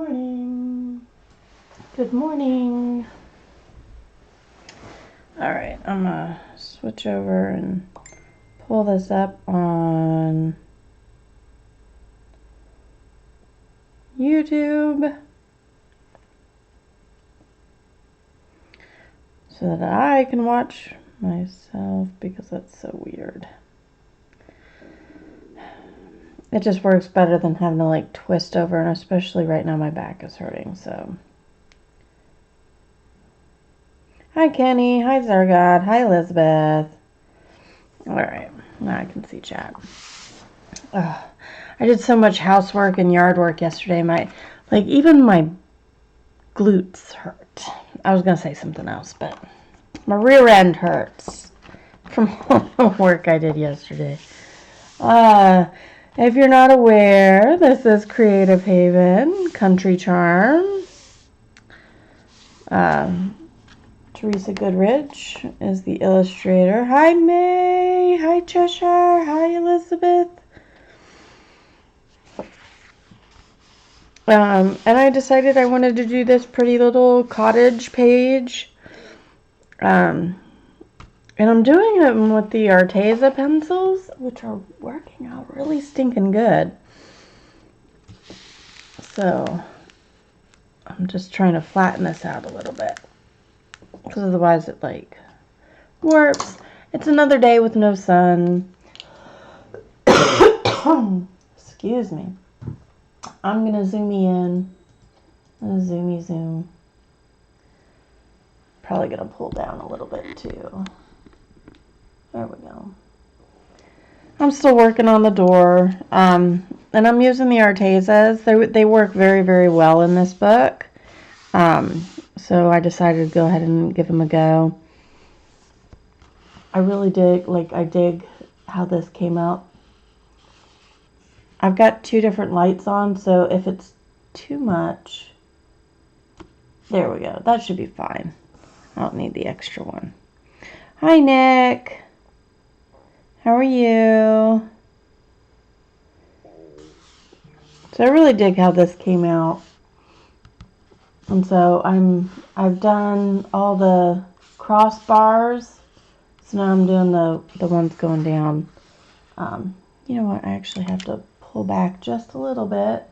morning. Good morning. Alright, I'm gonna switch over and pull this up on YouTube so that I can watch myself because that's so weird. It just works better than having to like twist over, and especially right now my back is hurting, so. Hi Kenny, hi Zargad, hi Elizabeth. Alright, now I can see chat. I did so much housework and yard work yesterday, even my glutes hurt. I was gonna say something else, but my rear end hurts from all the work I did yesterday. If you're not aware, this is Creative Haven, Country Charm. Teresa Goodrich is the illustrator. Hi May, hi Cheshire, hi Elizabeth. And I decided I wanted to do this pretty little cottage page. And I'm doing it with the Arteza pencils, which are working out really stinking good. So I'm just trying to flatten this out a little bit, because otherwise it like warps. It's another day with no sun. Excuse me. I'm gonna zoom in. Zoomy zoom. Probably gonna pull down a little bit too. There we go. I'm still working on the door, and I'm using the Artezas. They work very, very well in this book, so I decided to go ahead and give them a go. I really dig how this came out. I've got two different lights on, so if it's too much, there we go. That should be fine. I don't need the extra one. Hi, Nick. How are you? So I really dig how this came out. And so I've done all the crossbars. So now I'm doing the ones going down. You know what? I actually have to pull back just a little bit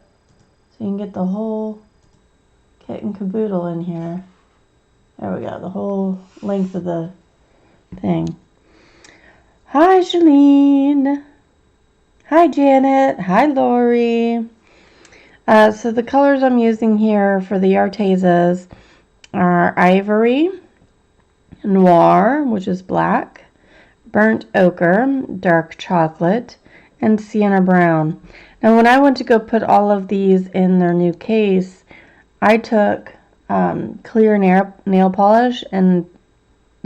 so you can get the whole kit and caboodle in here. There we go. The whole length of the thing. Hi, Shalene. Hi, Janet. Hi, Lori. So the colors I'm using here for the Artezas are Ivory, Noir, which is black, Burnt Ochre, Dark Chocolate, and Sienna Brown. Now when I went to go put all of these in their new case, I took clear nail polish and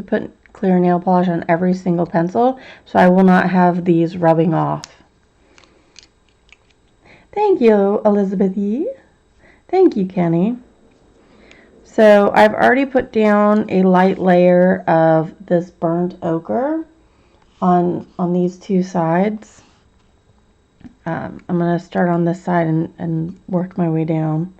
put clear nail polish on every single pencil, so I will not have these rubbing off. Thank you, Elizabeth Yee. Thank you, Kenny. So I've already put down a light layer of this burnt ochre on these two sides. I'm going to start on this side and work my way down.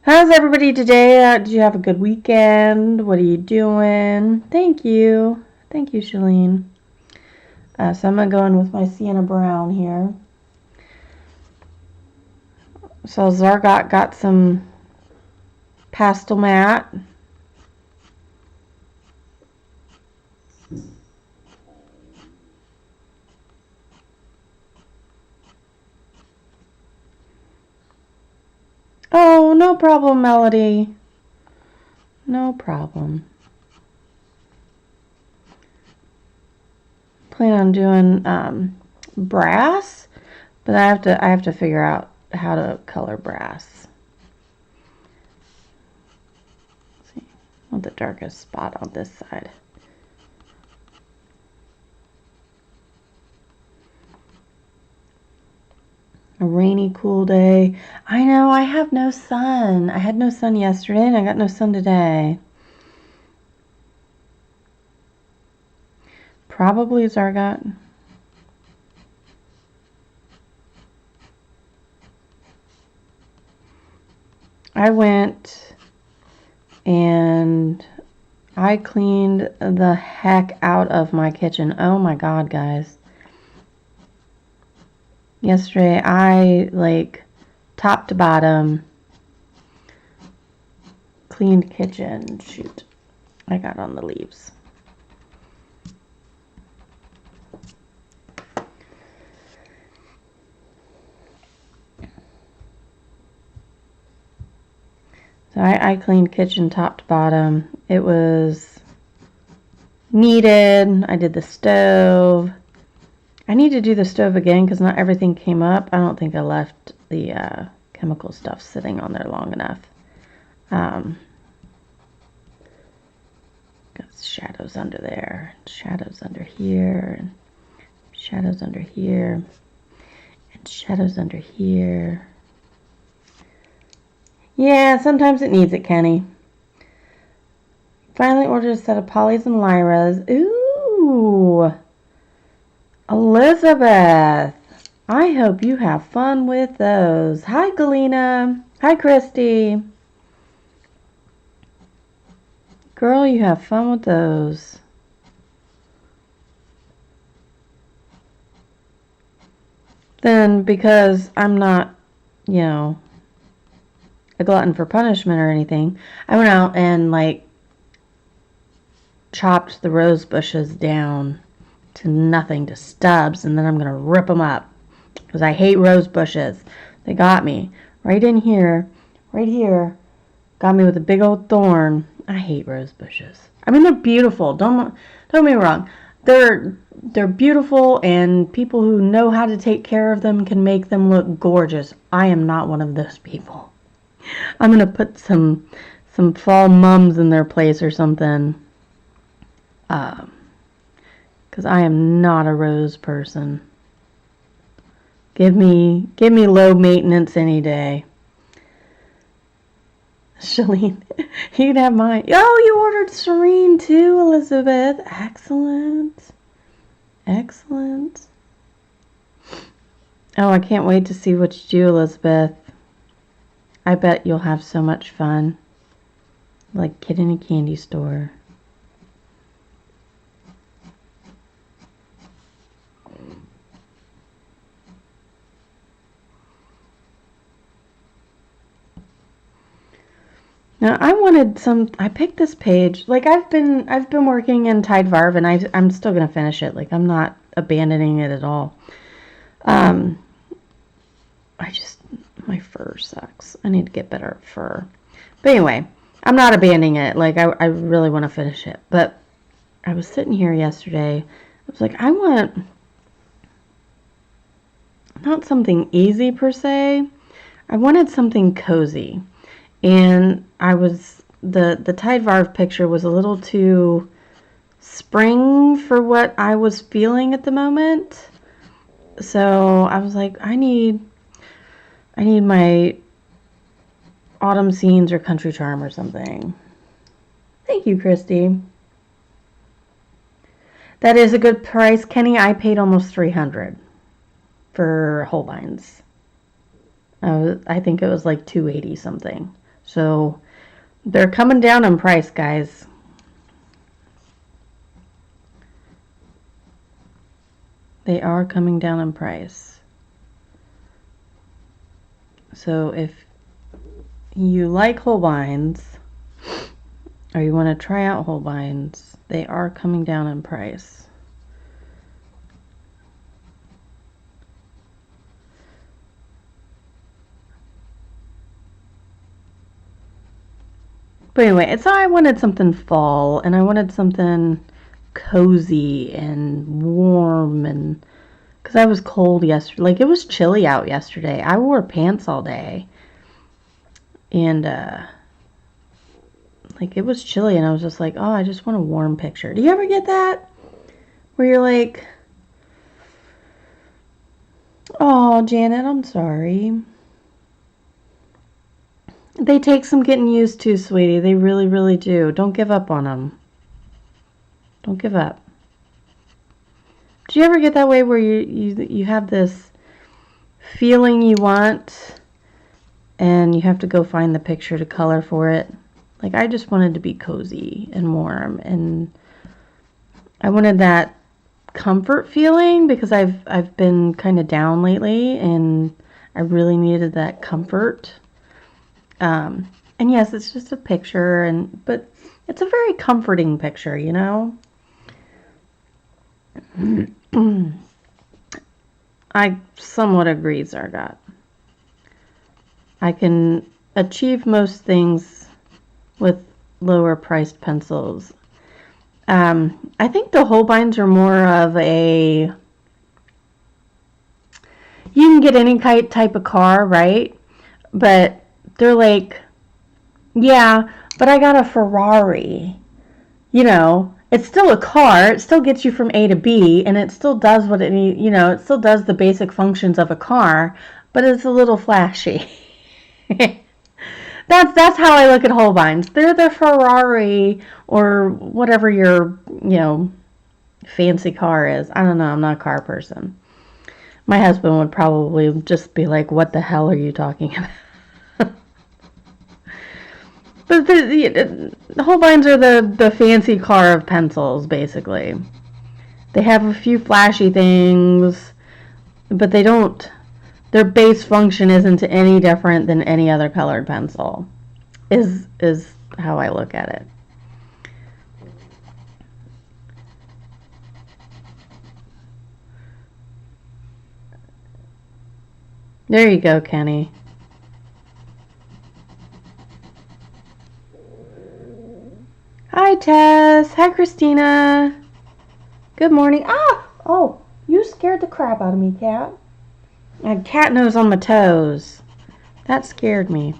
How's everybody today? Did you have a good weekend? What are you doing? Thank you. Thank you, Shalene. So I'm going to go in with my Sienna Brown here. So Zargot got some pastel matte. Oh, no problem, Melody. No problem. Plan on doing brass, but I have to figure out how to color brass. Let's see, I want the darkest spot on this side. A rainy, cool day. I know, I have no sun. I had no sun yesterday, and I got no sun today. Probably Zargot. I went and I cleaned the heck out of my kitchen. Oh my God, guys. Yesterday, I, like, top to bottom, cleaned kitchen. Shoot, I got on the leaves. So I cleaned kitchen top to bottom. It was needed. I did the stove. I need to do the stove again because not everything came up. I don't think I left the chemical stuff sitting on there long enough. Got shadows under there, shadows under here, and shadows under here, and shadows under here. Yeah, sometimes it needs it, Kenny. Finally ordered a set of Polly's and Lyra's. Ooh! Elizabeth! I hope you have fun with those. Hi, Galena. Hi, Christy. Girl, you have fun with those. Then, because I'm not, you know, a glutton for punishment or anything, I went out and, like, chopped the rose bushes down to nothing, to stubs, and then I'm going to rip them up because I hate rose bushes. They got me right in here, right here, got me with a big old thorn. I hate rose bushes. I mean, they're beautiful. Don't get me wrong. They're beautiful, and people who know how to take care of them can make them look gorgeous. I am not one of those people. I'm going to put some fall mums in their place or something. Because I am not a rose person. Give me low maintenance any day. Shalene, you can have mine. Oh, you ordered Serene too, Elizabeth. Excellent. Excellent. Oh, I can't wait to see what you do, Elizabeth. I bet you'll have so much fun. Like kid in a candy store. Now I picked this page. Like I've been working in Tide Varv, and I'm still gonna finish it. Like I'm not abandoning it at all. My fur sucks. I need to get better at fur. But anyway, I'm not abandoning it. Like I really want to finish it. But I was sitting here yesterday. I was like, I want not something easy per se. I wanted something cozy. And the Tide Varv picture was a little too spring for what I was feeling at the moment. So I was like, I need my autumn scenes or country charm or something. Thank you, Christy. That is a good price, Kenny. I paid almost $300 for Holbein's. I think it was like $280 something. So they're coming down in price, guys. They are coming down in price. So if you like Holbein's, or you want to try out Holbein's, they are coming down in price. But anyway, so I wanted something fall, and I wanted something cozy and warm, and because I was cold yesterday. Like, it was chilly out yesterday. I wore pants all day. And, like, it was chilly, and I was just like, oh, I just want a warm picture. Do you ever get that? Where you're like, oh, Janet, I'm sorry. They take some getting used to, sweetie. They really, really do. Don't give up on them. Don't give up. Do you ever get that way where you have this feeling you want, and you just, like, you can't and you have to go find the picture to color for it. Like, I just wanted to be cozy and warm, and I wanted that comfort feeling because I've been kind of down lately, and I really needed that comfort. And yes, it's just a picture, but it's a very comforting picture, you know. I somewhat agree, Zargot. I can achieve most things with lower priced pencils. I think the Holbeins are more of a, you can get any type of car, right? But they're like, yeah, but I got a Ferrari. You know, it's still a car. It still gets you from A to B, and it still does what it needs. You know, it still does the basic functions of a car, but it's a little flashy. That's how I look at Holbeins. They're the Ferrari or whatever your, you know, fancy car is. I don't know. I'm not a car person. My husband would probably just be like, "What the hell are you talking about?" But the Holbeins are the fancy car of pencils, basically. They have a few flashy things, but they don't. Their base function isn't any different than any other colored pencil. Is how I look at it. There you go, Kenny. Hi, Tess. Hi, Christina. Good morning. Ah! Oh, you scared the crap out of me, cat. I had cat nose on my toes. That scared me.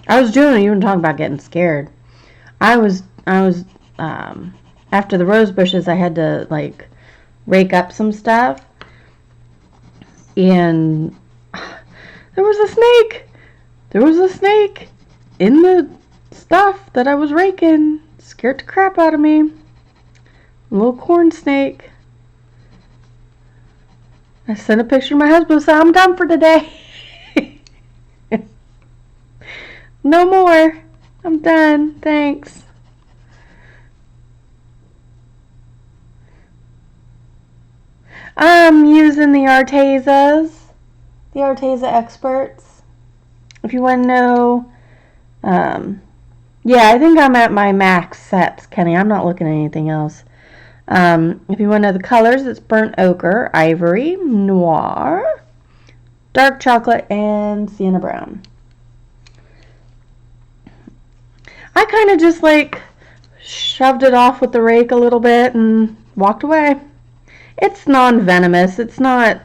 I was doing it. You were talking about getting scared. I was after the rose bushes, I had to like rake up some stuff, and there was a snake. There was a snake in the stuff that I was raking. Scared the crap out of me. A little corn snake. I sent a picture to my husband and said, I'm done for today. No more. I'm done. Thanks. I'm using the Artezas. The Arteza Experts. If you want to know, yeah, I think I'm at my max sets, Kenny. I'm not looking at anything else. If you want to know the colors, it's burnt ochre, ivory, noir, dark chocolate, and sienna brown. I kind of just like shoved it off with the rake a little bit and walked away. It's non-venomous. It's not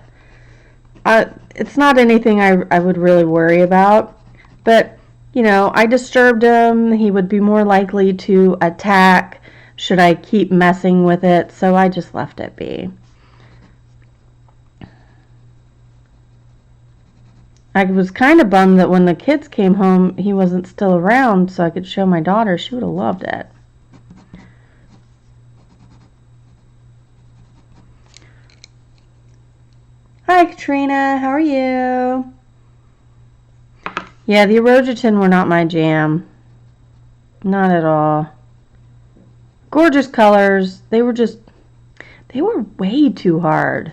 anything I would really worry about. But, you know, I disturbed him. He would be more likely to attack should I keep messing with it. So I just left it be. I was kind of bummed that when the kids came home, he wasn't still around so I could show my daughter. She would have loved it. Hi, Katrina. How are you? Yeah, the Erogetin were not my jam. Not at all. Gorgeous colors. They were way too hard.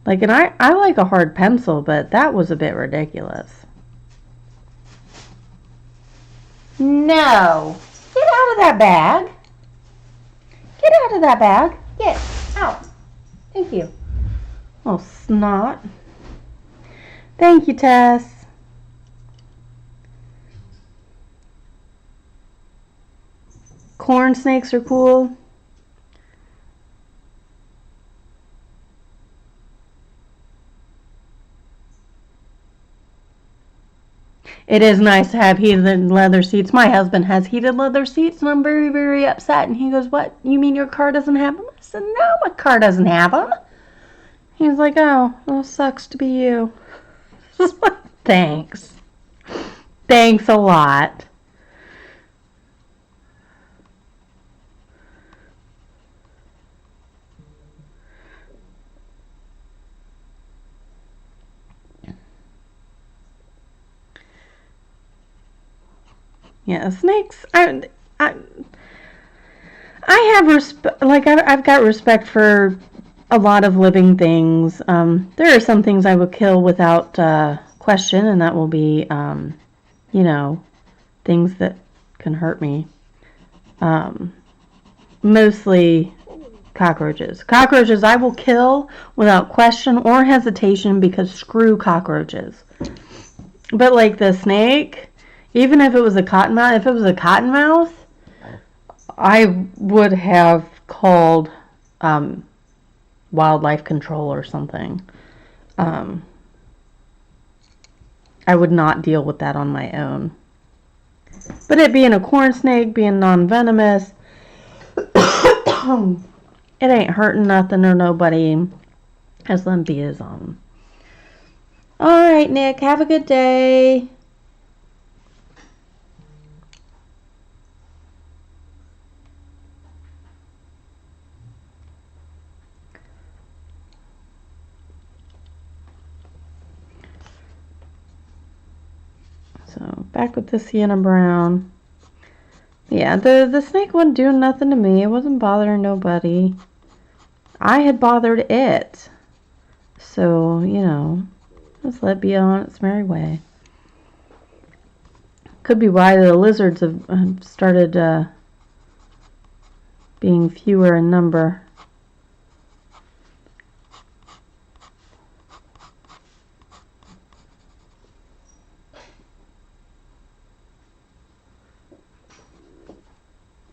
Like, and I like a hard pencil, but that was a bit ridiculous. No. Get out of that bag. Get out of that bag. Get out. Thank you. Oh, snot. Thank you, Tess. Corn snakes are cool. It is nice to have heated leather seats. My husband has heated leather seats, and I'm very, very upset. And he goes, "What? You mean your car doesn't have them?" I said, "No, my car doesn't have them." He's like, "Oh, well, sucks to be you." Thanks. Thanks a lot. Yeah, snakes. I have respect. Like I've got respect for a lot of living things. There are some things I would kill without question, and that will be, you know, things that can hurt me. Mostly cockroaches. Cockroaches I will kill without question or hesitation because screw cockroaches. But like the snake, even if it was a cottonmouth, I would have called wildlife control or something. I would not deal with that on my own. But it being a corn snake, being non-venomous, it ain't hurting nothing or nobody. As them be is on. Alright, Nick, have a good day. So, back with the sienna brown. Yeah, the snake wasn't doing nothing to me. It wasn't bothering nobody. I had bothered it. So, you know, just let it be on its merry way. Could be why the lizards have started being fewer in number.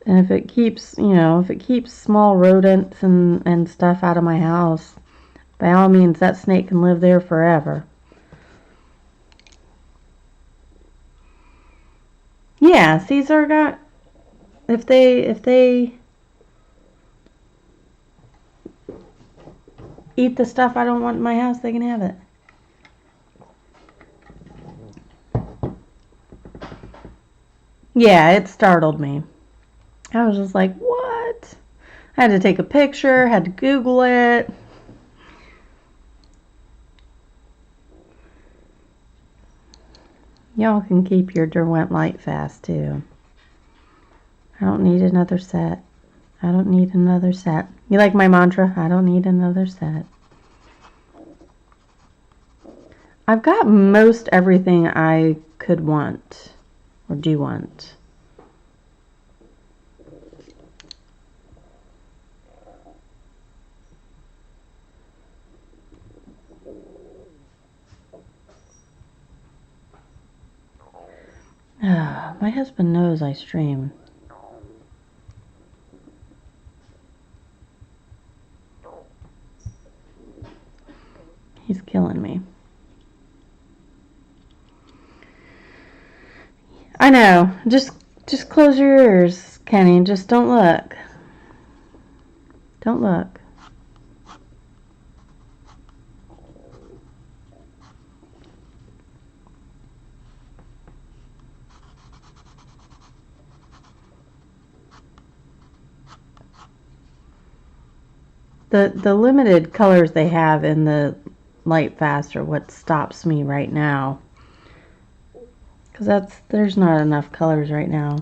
And if it keeps, you know, if it keeps small rodents and stuff out of my house, by all means, that snake can live there forever. Yeah, Caesar got, if they eat the stuff I don't want in my house, they can have it. Yeah, it startled me. I was just like, what? I had to take a picture, had to Google it. Y'all can keep your Derwent light fast too. I don't need another set. I don't need another set. You like my mantra? I don't need another set. I've got most everything I could want or do want. My husband knows I stream. He's killing me. I know. Just close your ears, Kenny. Just don't look. Don't look. The limited colors they have in the light fast are what stops me right now. Because there's not enough colors right now.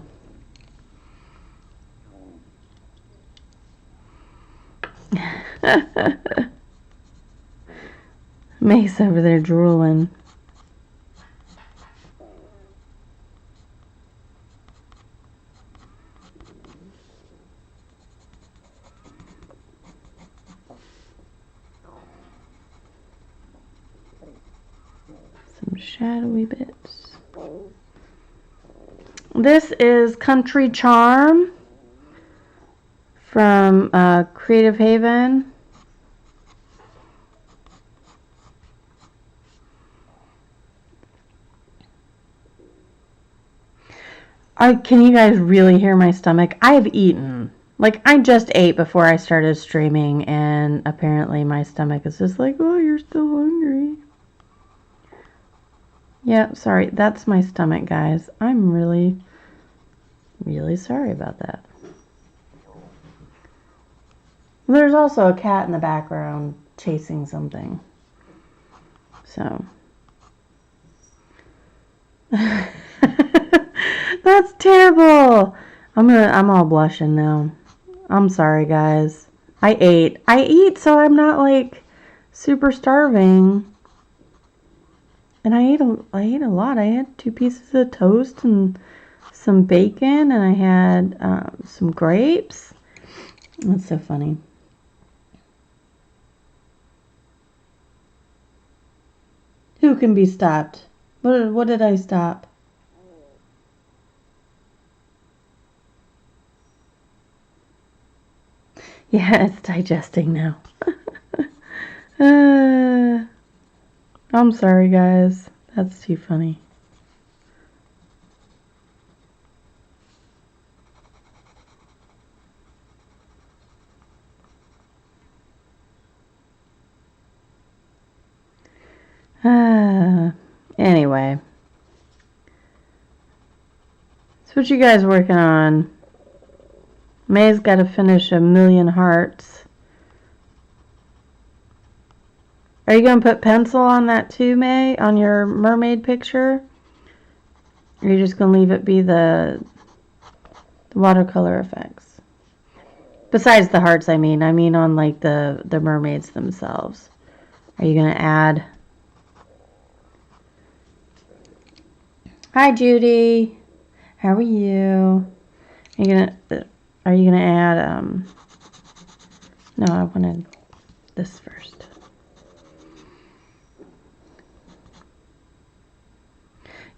Mace over there drooling. Some shadowy bits. This is Country Charm from Creative Haven. Can you guys really hear my stomach? I've eaten. Like, I just ate before I started streaming, and apparently my stomach is just like, oh, you're still hungry. Yeah, sorry. That's my stomach, guys. I'm really, really sorry about that. There's also a cat in the background chasing something. So. That's terrible. I'm all blushing now. I'm sorry, guys. I eat so I'm not like super starving. And I ate a lot. I had 2 pieces of toast and some bacon, and I had some grapes. That's so funny. Who can be stopped? What did I stop? Yeah, it's digesting now. I'm sorry, guys. That's too funny. Anyway. So what you guys working on? May's got to finish 1,000,000 hearts. Are you going to put pencil on that too, May? On your mermaid picture? Or are you just going to leave it be the watercolor effects? Besides the hearts, I mean on like the mermaids themselves. Are you going to add... Hi, Judy. How are you? Are you gonna add no, I wanted this first.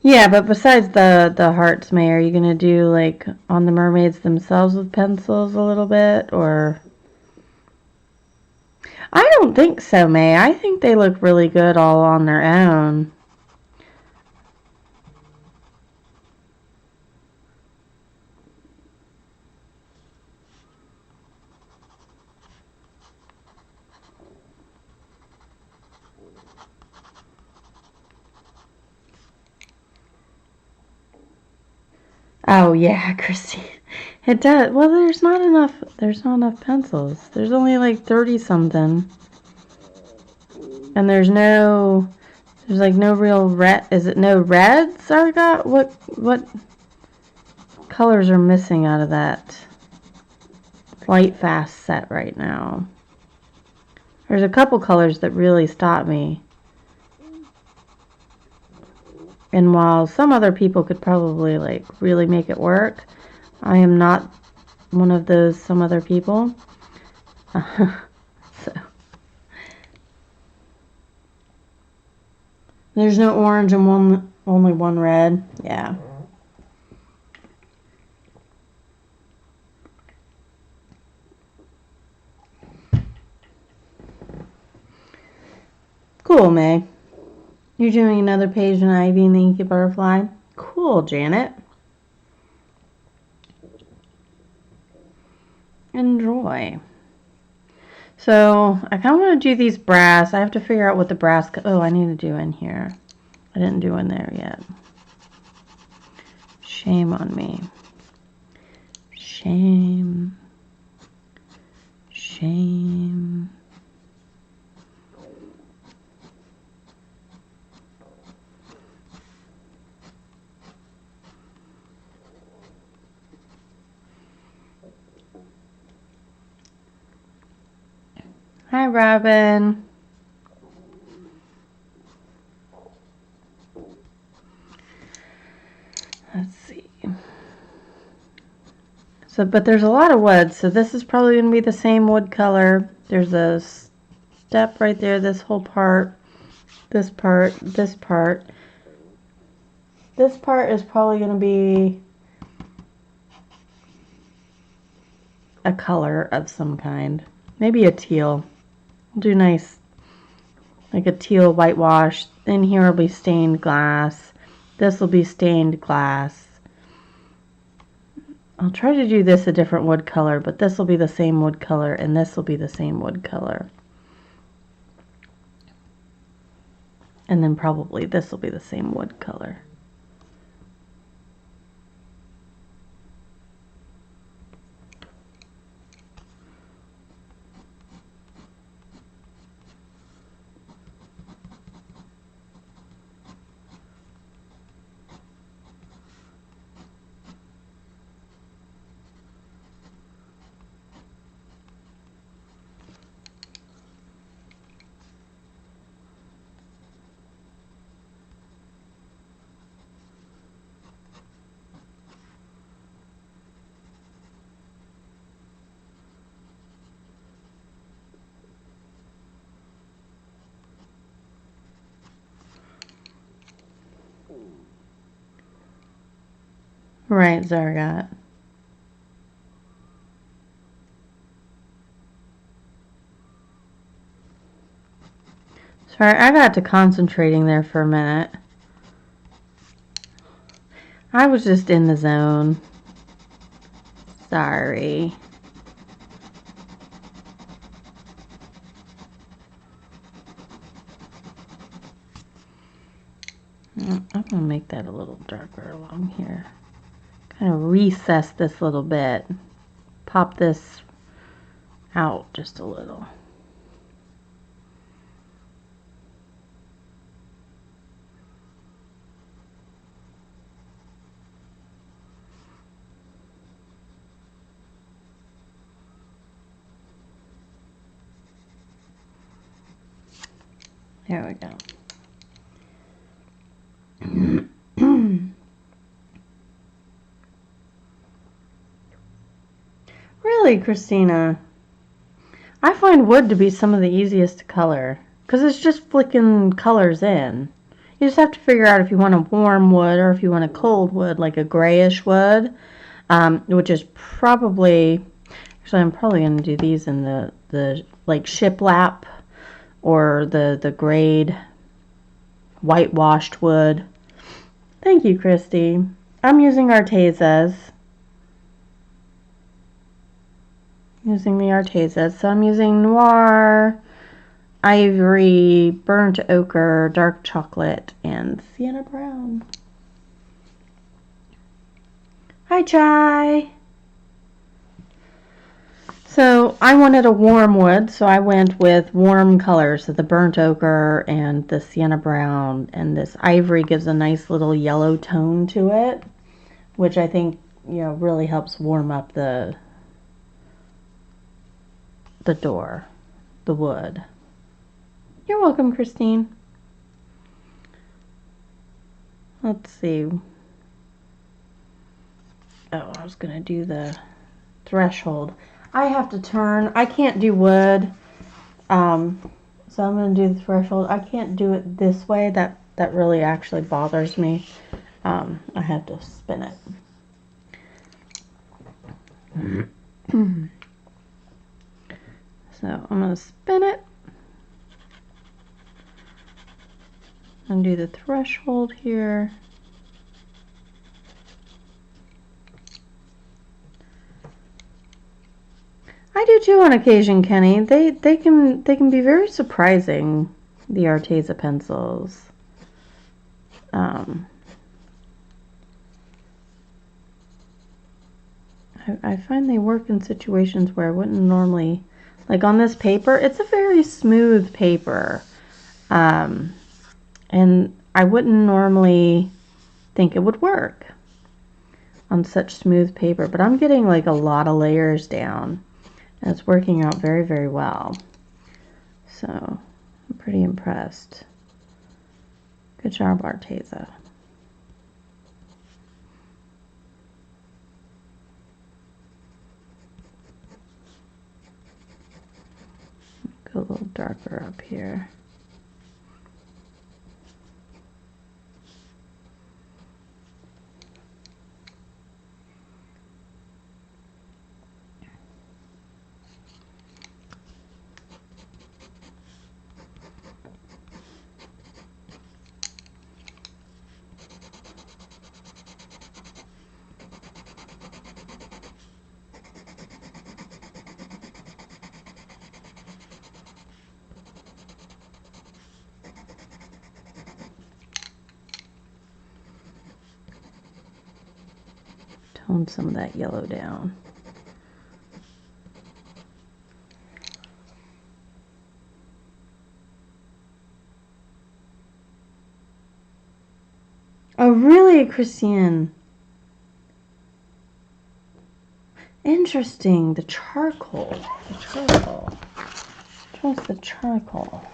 Yeah, but besides the hearts, May, are you gonna do like on the mermaids themselves with pencils a little bit, or? I don't think so, May. I think they look really good all on their own. Oh yeah, Christine. It does. Well, there's not enough pencils. There's only like 30 something. And there's like no real red. Is it no reds I got? What colors are missing out of that light fast set right now? There's a couple colors that really stop me. And while some other people could probably like really make it work, I am not one of those some other people. So there's no orange and only one red. Yeah. Cool, May. You're doing another page in Ivy and the Inky Butterfly. Cool, Janet. Enjoy. So I kind of want to do these brass. I have to figure out what the brass... Oh, I need to do in here. I didn't do in there yet. Shame on me. Shame. Shame. Hi, Robin. Let's see. So, but there's a lot of wood, so this is probably going to be the same wood color. There's a step right there, this whole part, this part, this part. This part is probably going to be a color of some kind. Maybe a teal. I'll do nice, like a teal whitewash. In here will be stained glass. This will be stained glass. I'll try to do this a different wood color, but this will be the same wood color, and this will be the same wood color. And then probably this will be the same wood color. Right, Zargot. Sorry, I got to concentrating there for a minute. I was just in the zone. Sorry. I'm going to make that a little darker along here. Kind of recess this a little bit. Pop this out just a little. There we go. Really, Christina? I find wood to be some of the easiest to color because it's just flicking colors in. You just have to figure out if you want a warm wood or if you want a cold wood, like a grayish wood, which is probably, actually I'm probably going to do these in the like shiplap or the grade whitewashed wood. Thank you, Christy. I'm using Artezas. Using the Artezas. So I'm using Noir, Ivory, Burnt Ochre, Dark Chocolate, and Sienna Brown. Hi, Chai. So I wanted a warm wood, so I went with warm colors, so the Burnt Ochre and the Sienna Brown, and this Ivory gives a nice little yellow tone to it, which I think, you know, really helps warm up the door, the wood. You're welcome, Christine. Let's see. Oh, I was going to do the threshold. I have to turn. I can't do wood. So I'm going to do the threshold. I can't do it this way. That really actually bothers me. I have to spin it. So I'm going to spin it and do the threshold here. I do too on occasion, Kenny. They can be very surprising, the Arteza pencils. I find they work in situations where I wouldn't normally, like on this paper, it's a very smooth paper. And I wouldn't normally think it would work on such smooth paper, but I'm getting like a lot of layers down, and it's working out very, very well. So I'm pretty impressed. Good job, Arteza. Go a little darker up here. Tone some of that yellow down. Oh, really, Christian? Interesting. The charcoal. The charcoal. What's the charcoal?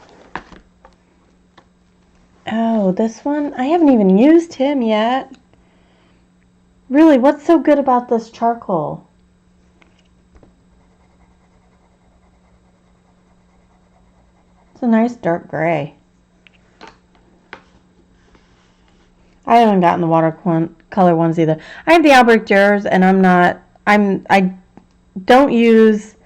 Oh, this one? I haven't even used him yet. Really, what's so good about this charcoal? It's a nice dark gray. I haven't gotten the watercolor ones either. I have the Albrecht Dürer, and I don't use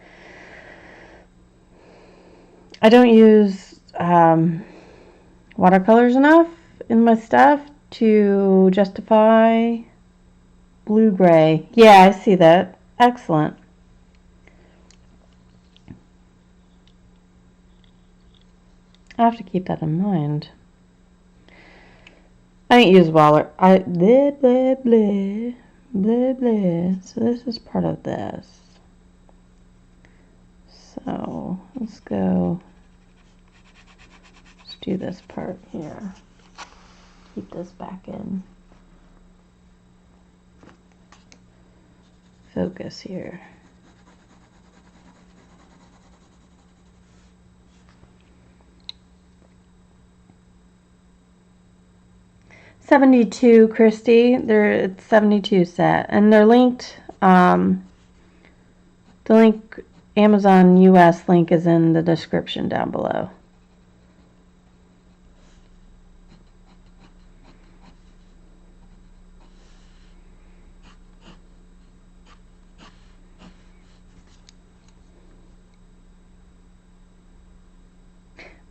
watercolors enough in my stuff to justify blue-gray. Yeah, I see that. Excellent. I have to keep that in mind. I didn't use Waller. Blah, blah, blah, blah, blah. So this is part of this. So let's go. Let's do this part here. Keep this back in focus here. $72, Christy. It's 72 set, and they're linked. The link, Amazon US link, is in the description down below.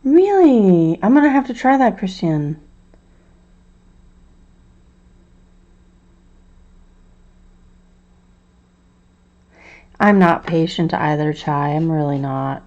Really? I'm gonna have to try that, Christian. I'm not patient either, Chai. I'm really not.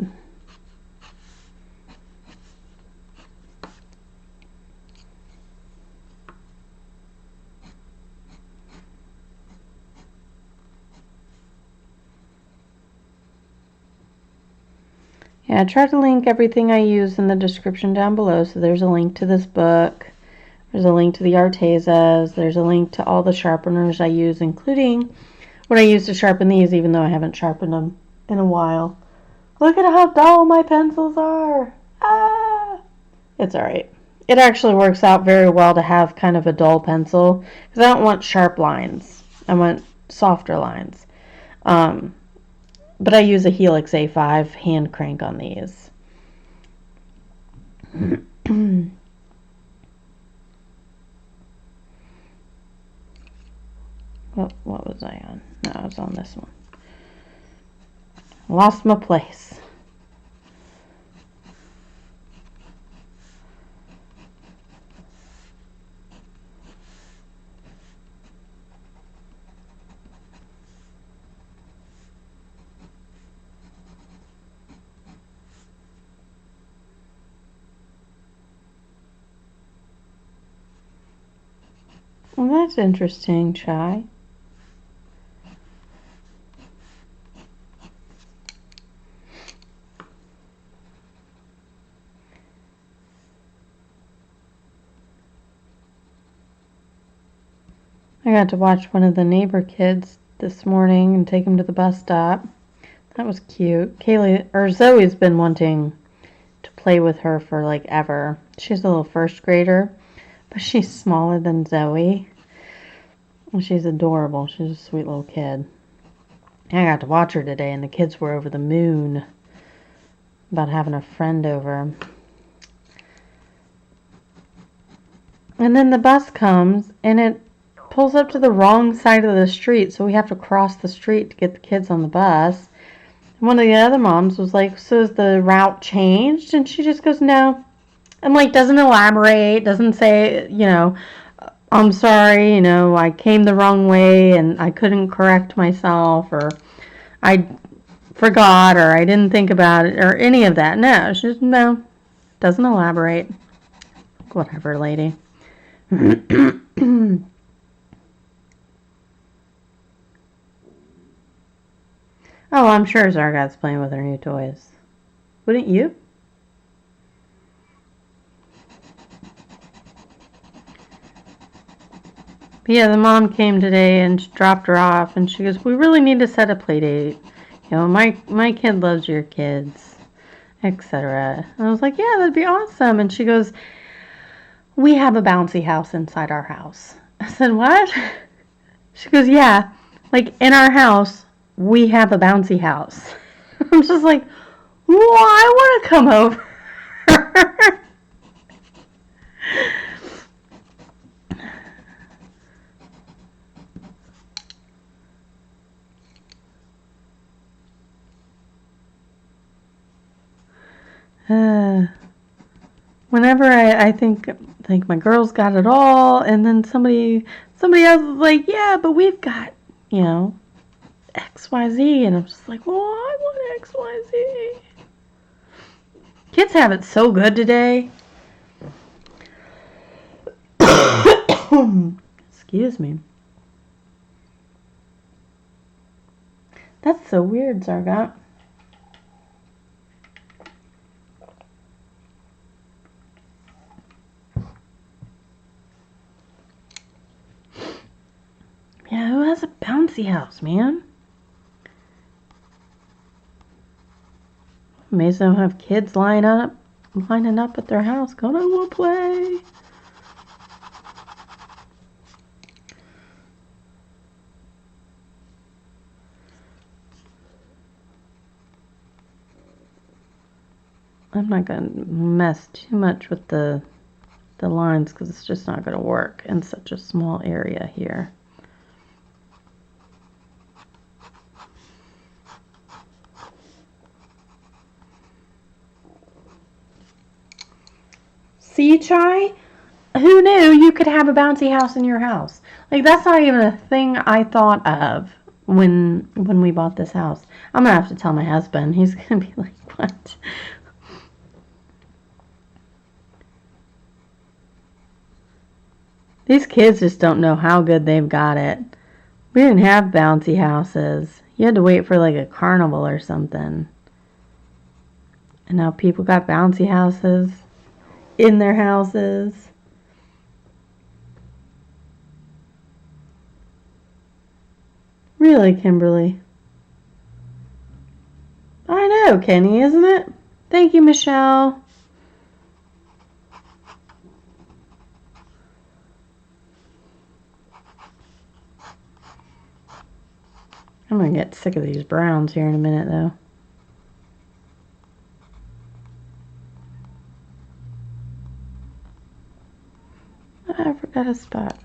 Yeah, I try to link everything I use in the description down below. So there's a link to this book. There's a link to the Artezas. There's a link to all the sharpeners I use, including what I use to sharpen these, even though I haven't sharpened them in a while. Look at how dull my pencils are. Ah! It's alright. It actually works out very well to have kind of a dull pencil, because I don't want sharp lines. I want softer lines. But I use a Helix A5 hand crank on these. What was I on? No, I was on this one. Lost my place. Well, that's interesting, Chai. I got to watch one of the neighbor kids this morning and take him to the bus stop. That was cute. Zoe's been wanting to play with her for like ever. She's a little first grader, but she's smaller than Zoe. And she's adorable. She's a sweet little kid. I got to watch her today, and the kids were over the moon about having a friend over. And then the bus comes, and it pulls up to the wrong side of the street, so we have to cross the street to get the kids on the bus. And one of the other moms was like, so is the route changed? And she just goes, no. And like doesn't elaborate, doesn't say, I'm sorry, I came the wrong way and I couldn't correct myself, or I forgot, or I didn't think about it, or any of that. No, she just, no, doesn't elaborate. Whatever, lady. Oh, I'm sure Zargat's playing with her new toys. Wouldn't you? But yeah, the mom came today and dropped her off, and she goes, we really need to set a play date. My kid loves your kids, etc. And I was like, yeah, that'd be awesome. And she goes, we have a bouncy house inside our house. I said, what? She goes, yeah, like in our house, we have a bouncy house. I'm just like, well, I want to come over. Whenever I think my girls got it all, and then somebody else is like, yeah, but we've got, you know, XYZ, and I'm just like, well, I want XYZ. Kids have it so good today. Excuse me. That's so weird, Zargot. Yeah, who has a bouncy house, man? Amazed they don't have kids lining up at their house going, I want to play. I'm not going to mess too much with the lines because it's just not going to work in such a small area here. See, Chai? Who knew you could have a bouncy house in your house? Like, that's not even a thing I thought of when we bought this house. I'm going to have to tell my husband. He's going to be like, what? These kids just don't know how good they've got it. We didn't have bouncy houses. You had to wait for like a carnival or something. And now people got bouncy houses in their houses. Really, Kimberly? I know, Kenny, isn't it? Thank you, Michelle. I'm going to get sick of these browns here in a minute, though. I forgot a spot.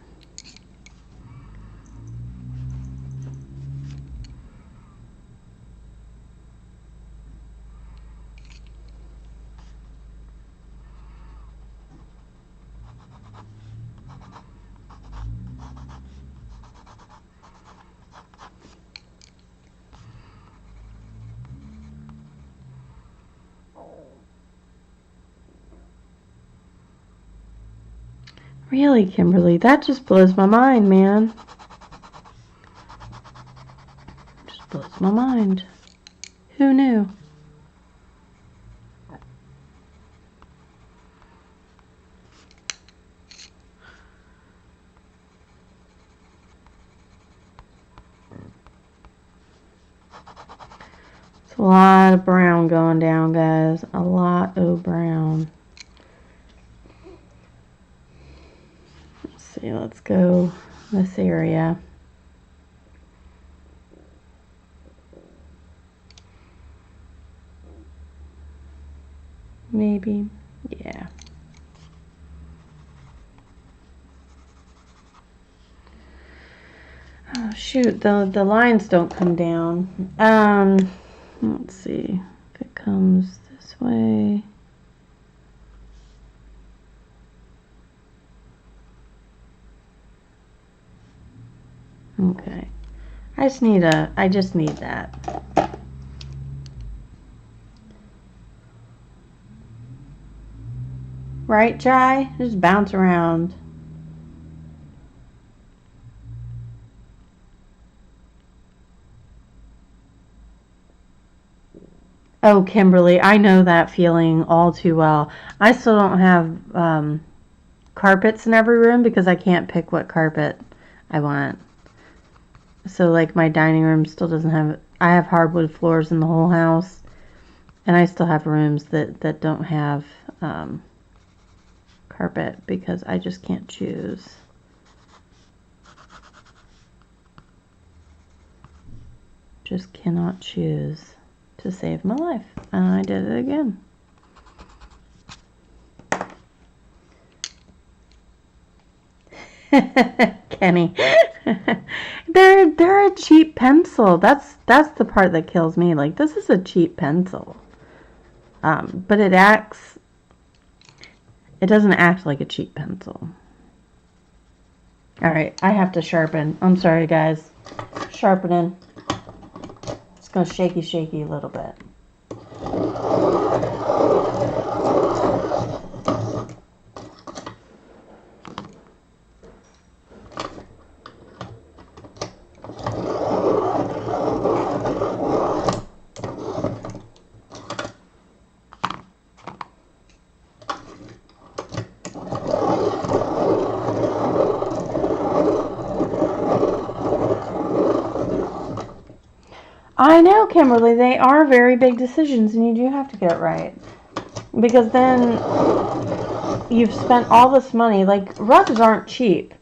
Really, Kimberly, that just blows my mind, man. Just blows my mind. Who knew? It's a lot of brown going down, guys. A lot of brown. Let's see, let's go this area. Maybe, yeah. Oh shoot, the lines don't come down. Let's see if it comes this way. Okay. I just need that. Right, Jai? Just bounce around. Oh, Kimberly, I know that feeling all too well. I still don't have carpets in every room because I can't pick what carpet I want. So, like, my dining room still doesn't have... I have hardwood floors in the whole house. And I still have rooms that don't have carpet because I just can't choose. Just cannot choose to save my life. And I did it again. Kenny. They're a cheap pencil. That's the part that kills me. Like, this is a cheap pencil. But it doesn't act like a cheap pencil. Alright, I have to sharpen. I'm sorry, guys. Sharpening. It's going to shaky a little bit. I know, Kimberly, they are very big decisions, and you do have to get it right. Because then you've spent all this money. Like, rugs aren't cheap.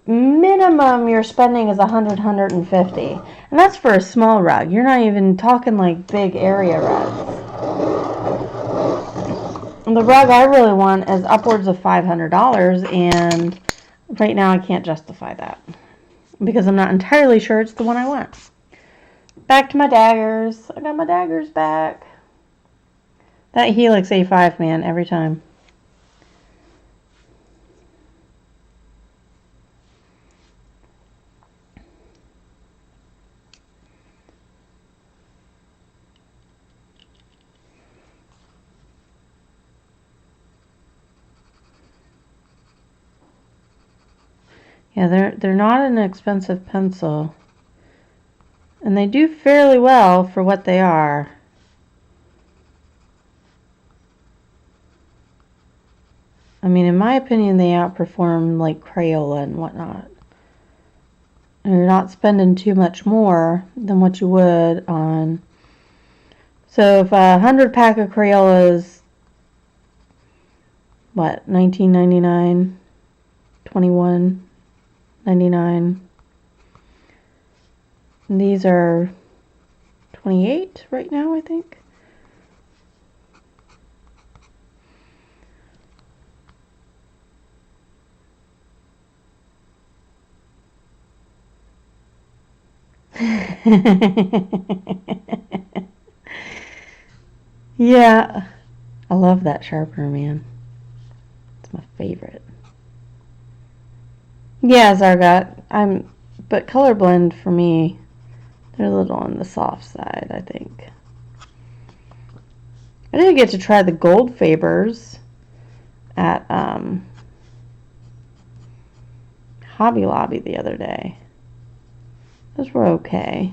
Minimum you're spending is $100, $150. And that's for a small rug. You're not even talking like big area rugs. And the rug I really want is upwards of $500, and right now I can't justify that. Because I'm not entirely sure it's the one I want. Back to my daggers. I got my daggers back. That Helix A5, man, every time. Yeah, they're not an expensive pencil. And they do fairly well for what they are. I mean, in my opinion, they outperform like Crayola and whatnot. And you're not spending too much more than what you would on. So if a 100-pack of Crayola is, what, $19.99, $21.99. These are $28 right now, I think. Yeah, I love that sharpener, man. It's my favorite. Yeah, Zargot. But color blend for me, they're a little on the soft side, I think. I did get to try the gold Fabers at Hobby Lobby the other day. Those were okay.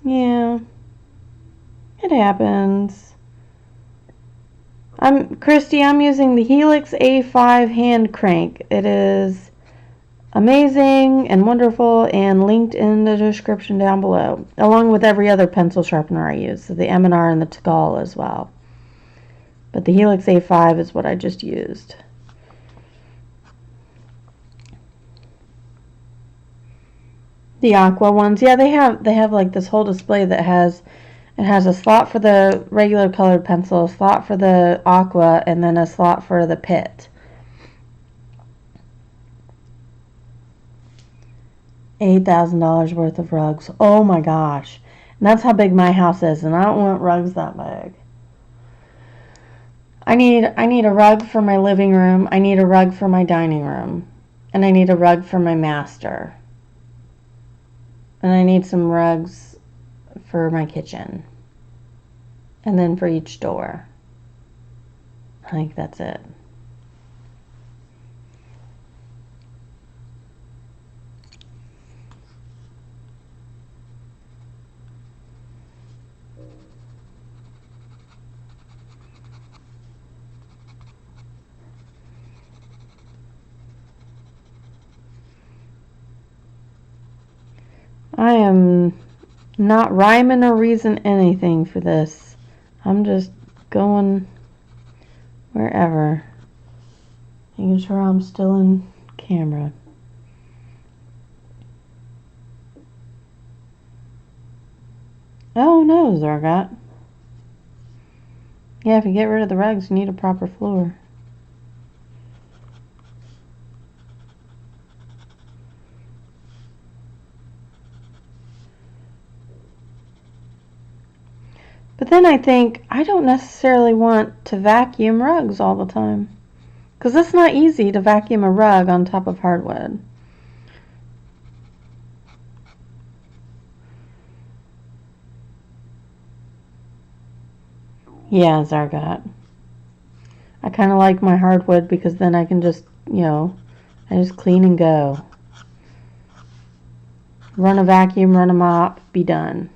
Yeah, it happens. Christy, I'm using the Helix A5 hand crank. It is amazing and wonderful, and linked in the description down below, along with every other pencil sharpener I use, so the M&R and the Tagal as well. But the Helix A5 is what I just used. The Aqua ones, yeah, they have like this whole display that has a slot for the regular colored pencil, a slot for the Aqua, and then a slot for the Pit. $8,000 worth of rugs. Oh my gosh. And that's how big my house is, and I don't want rugs that big. I need a rug for my living room, I need a rug for my dining room, and I need a rug for my master. And I need some rugs for my kitchen. And then for each door. I think that's it. I am not rhyming or reason anything for this. I'm just going wherever. Making sure I'm still in camera. Oh no, Zargot. Yeah, if you get rid of the rugs, you need a proper floor. But then I think I don't necessarily want to vacuum rugs all the time. Because it's not easy to vacuum a rug on top of hardwood. Yeah, Zargot. I kind of like my hardwood because then I can just, I just clean and go. Run a vacuum, run a mop, be done.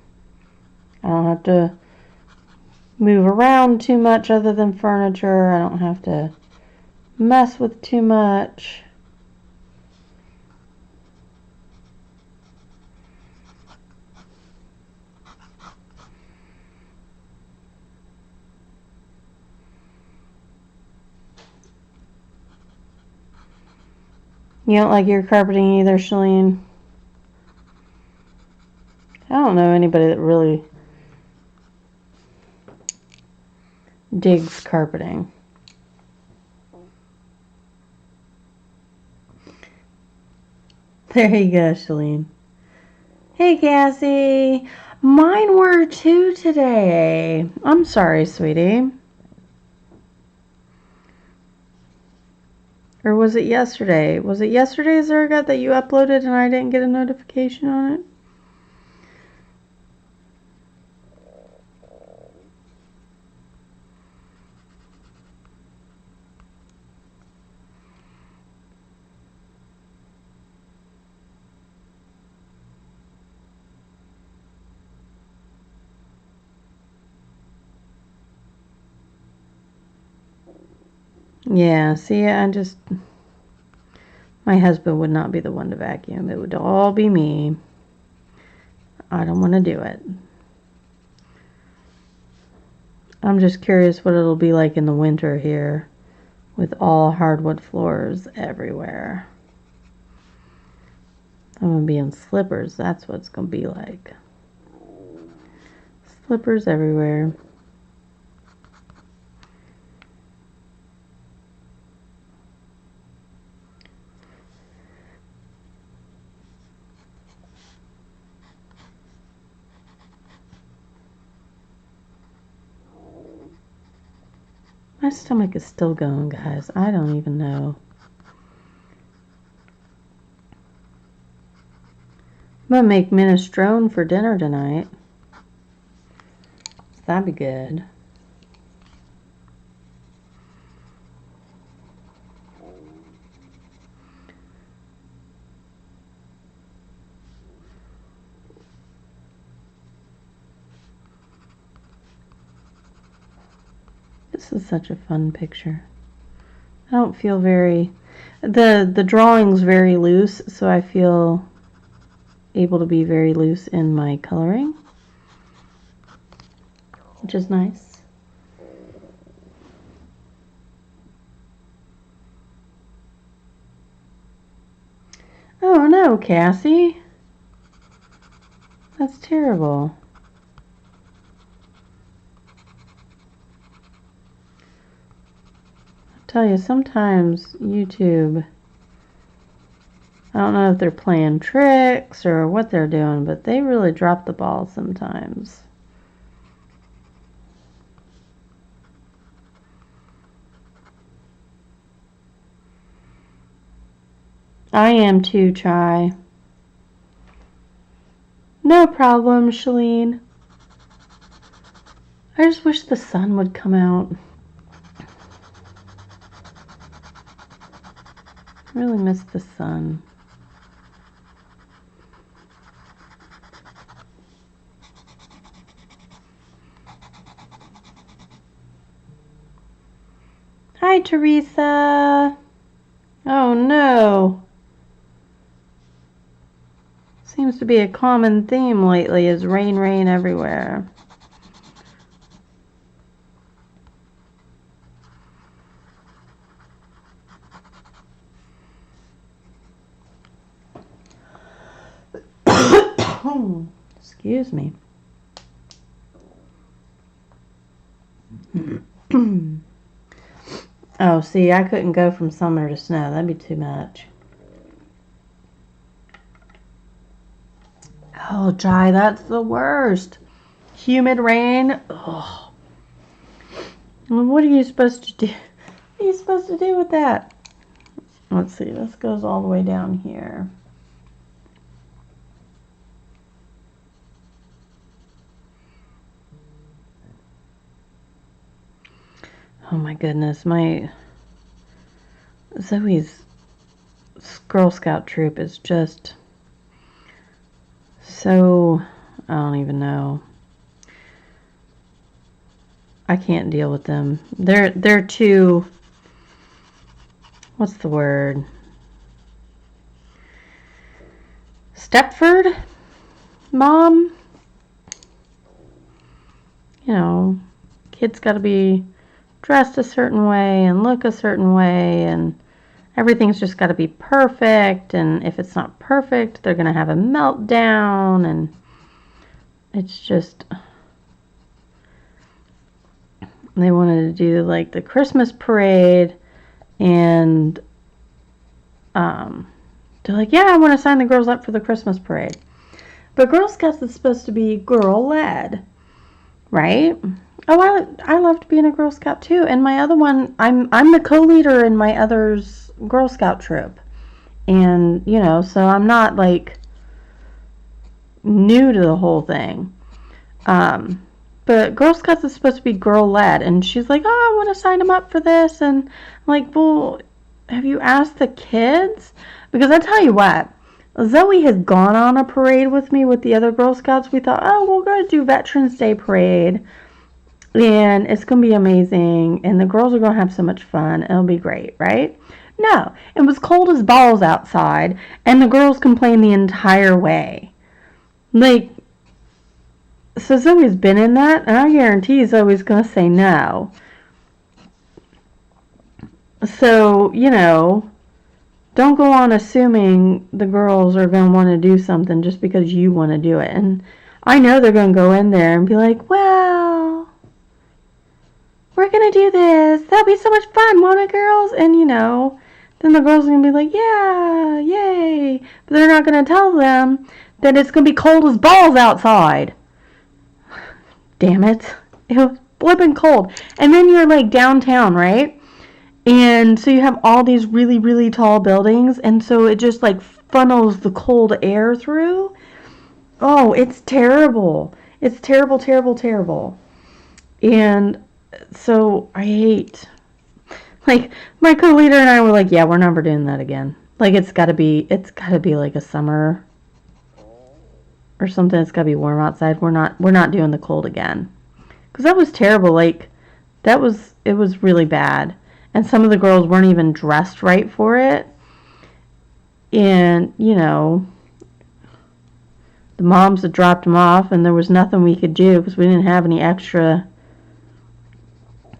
I don't have to move around too much other than furniture. I don't have to mess with too much. You don't like your carpeting either, Shalene? I don't know anybody that really digs carpeting. There you go, Shalene. Hey, Cassie. Mine were too today. I'm sorry, sweetie. Or was it yesterday? Was it yesterday, Zerga, that you uploaded and I didn't get a notification on it? Yeah, see, my husband would not be the one to vacuum. It would all be me. I don't want to do it. I'm just curious what it'll be like in the winter here with all hardwood floors everywhere. I'm going to be in slippers. That's what it's going to be like. Slippers everywhere. My stomach is still going, guys. I don't even know. I'm going to make minestrone for dinner tonight. That'd be good. This is such a fun picture. I don't feel very... The drawing's very loose, so I feel able to be very loose in my coloring, which is nice. Oh no, Cassie. That's terrible. I tell you, sometimes YouTube, I don't know if they're playing tricks or what they're doing, but they really drop the ball sometimes. I am too, Chai. No problem, Shalene. I just wish the sun would come out. I really miss the sun. Hi, Teresa. Oh no. Seems to be a common theme lately is rain, rain everywhere. Excuse me. Oh, see, I couldn't go from summer to snow. That'd be too much. Oh, Jai, that's the worst. humid rain. Ugh. What are you supposed to do? What are you supposed to do with that? Let's see, this goes all the way down here. Oh my goodness, my Zoe's Girl Scout troop is just so, I don't even know. I can't deal with them. They're too, what's the word? Stepford mom? You know, kids got to be dressed a certain way and look a certain way, and everything's just got to be perfect, and if it's not perfect, they're going to have a meltdown, and it's just, they wanted to do like the Christmas parade, and they're like, yeah, I want to sign the girls up for the Christmas parade. But Girl Scouts is supposed to be girl-led, right? Oh, I loved being a Girl Scout too. And my other one, I'm the co-leader in my other's Girl Scout troop. And, you know, so I'm not like new to the whole thing. But Girl Scouts is supposed to be girl-led. And she's like, oh, I want to sign them up for this. And I'm like, well, have you asked the kids? Because I tell you what, Zoe has gone on a parade with me with the other Girl Scouts. We thought, oh, we're going to do Veterans Day parade. And it's going to be amazing. And the girls are going to have so much fun. It'll be great, right? No, it was cold as balls outside. And the girls complained the entire way. Like, so Zoe's been in that. And I guarantee Zoe's going to say no. So, you know, don't go on assuming the girls are going to want to do something just because you want to do it. And I know they're going to go in there and be like, well, we're going to do this. That'll be so much fun, won't it, girls? And, you know, then the girls are going to be like, yeah, yay. But they're not going to tell them that it's going to be cold as balls outside. Damn it. It was flipping cold. And then you're like downtown, right? And so you have all these really, really tall buildings, and so it just like funnels the cold air through. Oh, it's terrible. It's terrible, terrible, terrible. And so I hate, like, my co-leader and I were like, yeah, we're never doing that again. Like, it's gotta be like a summer or something. It's gotta be warm outside. We're not doing the cold again. Because that was terrible. Like, it was really bad. And some of the girls weren't even dressed right for it. And, you know, the moms had dropped them off, and there was nothing we could do because we didn't have any extra.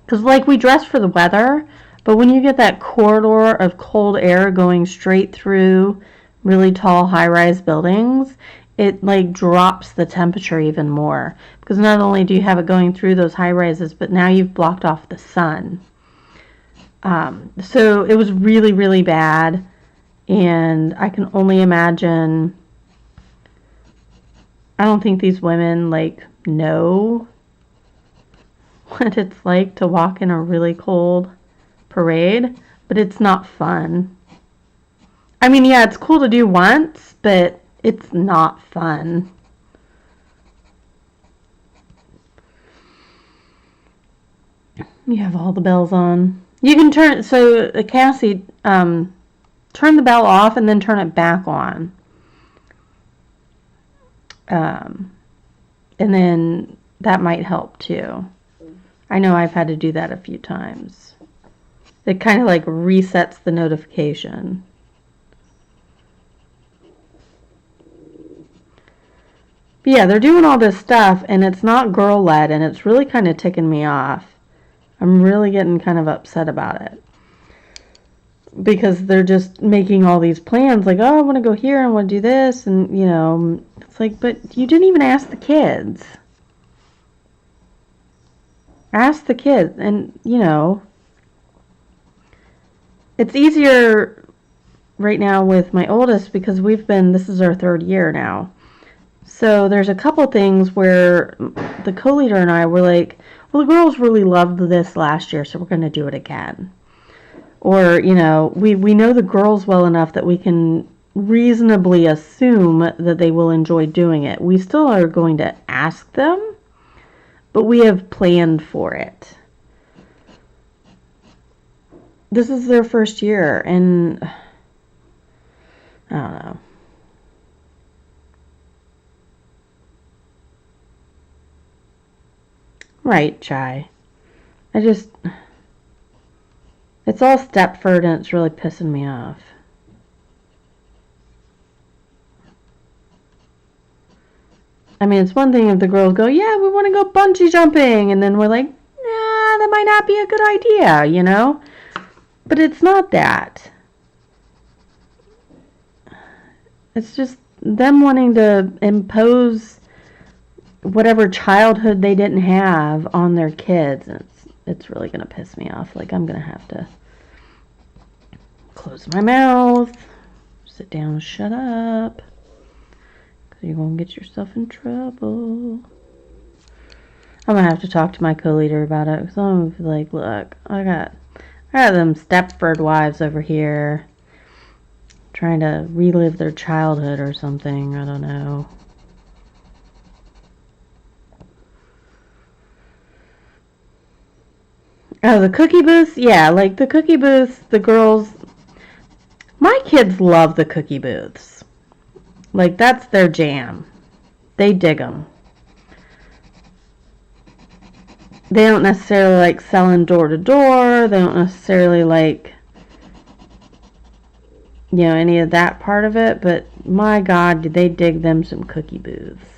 Because, like, we dressed for the weather, but when you get that corridor of cold air going straight through really tall high-rise buildings, it, like, drops the temperature even more. Because not only do you have it going through those high-rises, but now you've blocked off the sun. So it was really, really bad, and I can only imagine, I don't think these women, like, know what it's like to walk in a really cold parade, but it's not fun. I mean, yeah, it's cool to do once, but it's not fun. You have all the bells on. You can turn, so Cassie, turn the bell off and then turn it back on. And then that might help too. I know I've had to do that a few times. It kind of like resets the notification. But yeah, they're doing all this stuff and it's not girl-led, and it's really kind of ticking me off. I'm really getting kind of upset about it. Because they're just making all these plans, like, oh, I want to go here, I want to do this, and, you know, it's like, but you didn't even ask the kids. Ask the kids, and, you know, it's easier right now with my oldest because this is our 3rd year now. So there's a couple things where the co-leader and I were like, well, the girls really loved this last year, so we're going to do it again. Or, you know, we know the girls well enough that we can reasonably assume that they will enjoy doing it. We still are going to ask them, but we have planned for it. This is their first year, and I don't know. Right, Chai. It's all Stepford and it's really pissing me off. I mean, it's one thing if the girls go, yeah, we want to go bungee jumping, and then we're like, nah, that might not be a good idea, you know? But it's not that. It's just them wanting to impose whatever childhood they didn't have on their kids. It's really going to piss me off. Like, I'm going to have to close my mouth, sit down and shut up. Because you're going to get yourself in trouble. I'm going to have to talk to my co-leader about it. Because I'm like, look, I got them Stepford wives over here trying to relive their childhood or something. I don't know. Oh, the cookie booths? Yeah, like the cookie booths, the girls... My kids love the cookie booths. Like, that's their jam. They dig them. They don't necessarily like selling door to door. They don't necessarily like, you know, any of that part of it. But my God, did they dig them some cookie booths.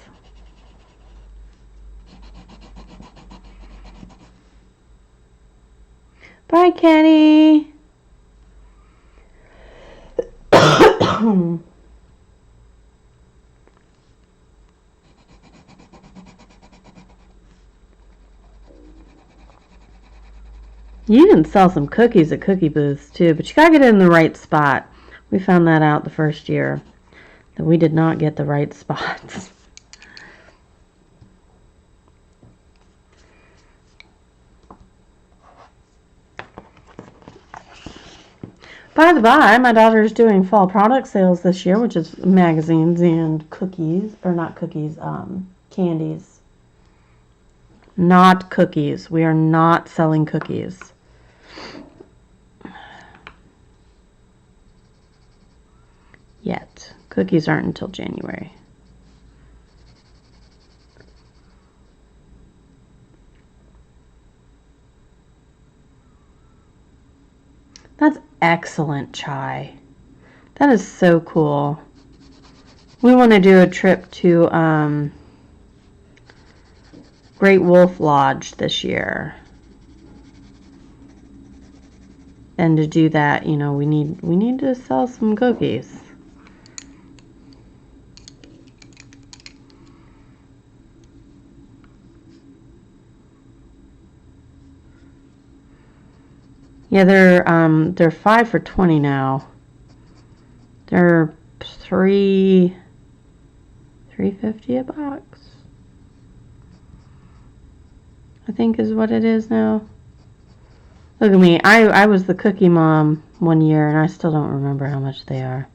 Bye, Kenny. You can sell some cookies at cookie booths too, but you gotta get it in the right spot. We found that out the first year, that we did not get the right spots. By the by, my daughter's doing fall product sales this year, which is magazines and cookies, or not cookies, candies. Not cookies. We are not selling cookies. Yet. Cookies aren't until January. That's excellent, Chai. That is so cool. We want to do a trip to Great Wolf Lodge this year. And to do that, you know, we need to sell some cookies. Yeah, they're 5 for $20 now. They're $3.50 a box, I think is what it is now. Look at me. I was the cookie mom one year, and I still don't remember how much they are.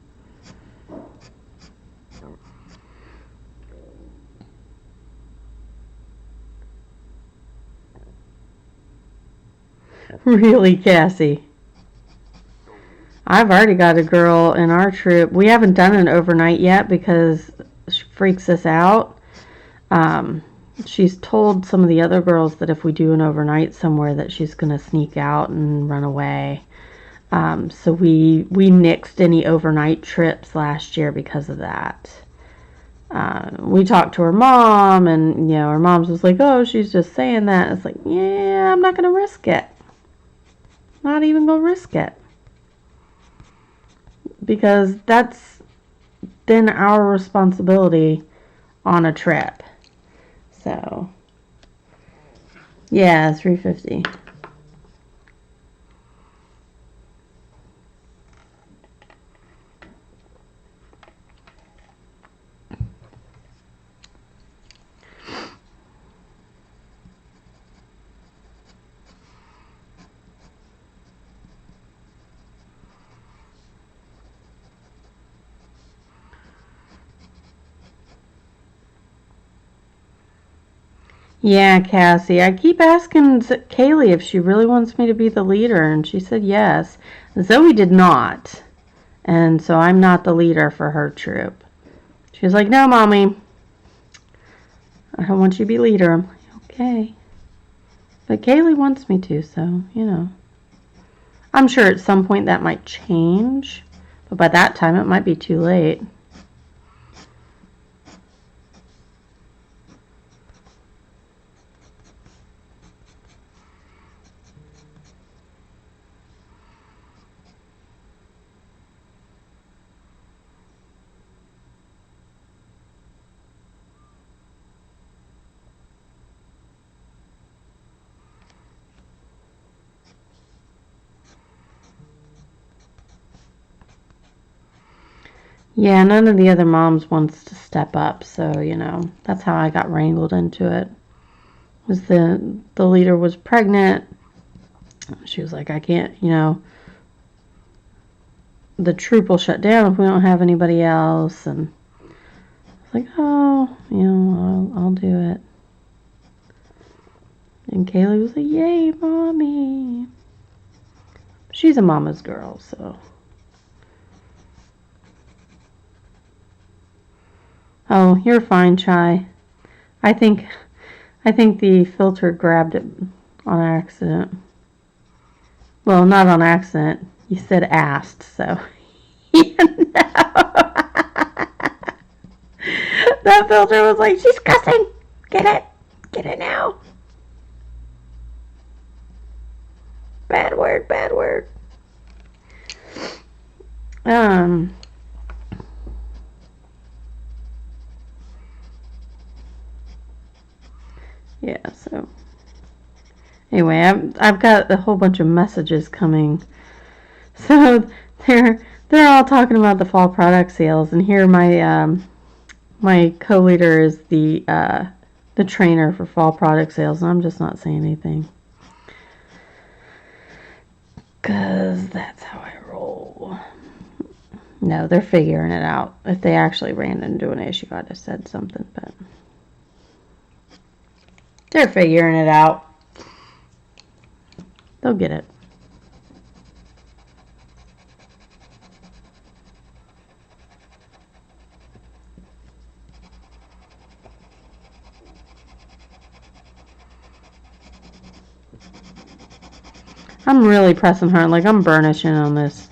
Really, Cassie? I've already got a girl in our troop. We haven't done an overnight yet because she freaks us out. She's told some of the other girls that if we do an overnight somewhere that she's going to sneak out and run away. So we nixed any overnight trips last year because of that. We talked to her mom, and you know, her mom's was like, "Oh, she's just saying that." It's like, yeah, I'm not gonna risk it. Not even gonna risk it, because that's then our responsibility on a trip. So, yeah, $3.50. Yeah, Cassie, I keep asking Kaylee if she really wants me to be the leader, and she said yes. Zoe did not, and so I'm not the leader for her troop. She was like, no, Mommy, I don't want you to be leader. I'm like, okay. But Kaylee wants me to, so, you know. I'm sure at some point that might change, but by that time it might be too late. Yeah, none of the other moms wants to step up, so, you know, that's how I got wrangled into it. Was the leader was pregnant. She was like, I can't, you know, the troop will shut down if we don't have anybody else. And I was like, oh, you know, I'll do it. And Kaylee was like, yay, Mommy. She's a mama's girl, so. Oh, you're fine, Chai. I think the filter grabbed it on accident. Well, not on accident. You said asked, so. You know. That filter was like, she's cussing. Get it. Get it now. Bad word, bad word. Yeah, so anyway, I've got a whole bunch of messages coming. So they're all talking about the fall product sales, and here my co-leader is the trainer for fall product sales, and I'm just not saying anything. Because that's how I roll. No, they're figuring it out. If they actually ran into an issue, I'd have said something, but they're figuring it out. They'll get it. I'm really pressing hard, like I'm burnishing on this.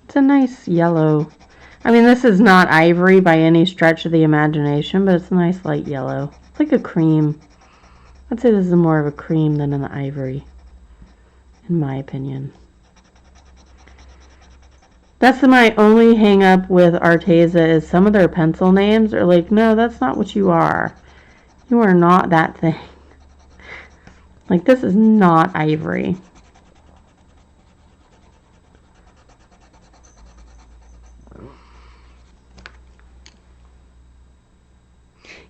It's a nice yellow. I mean, this is not ivory by any stretch of the imagination, but it's a nice light yellow. It's like a cream. I'd say this is more of a cream than an ivory, in my opinion. That's my only hang up with Arteza is some of their pencil names are like, no, that's not what you are. You are not that thing. Like, this is not ivory.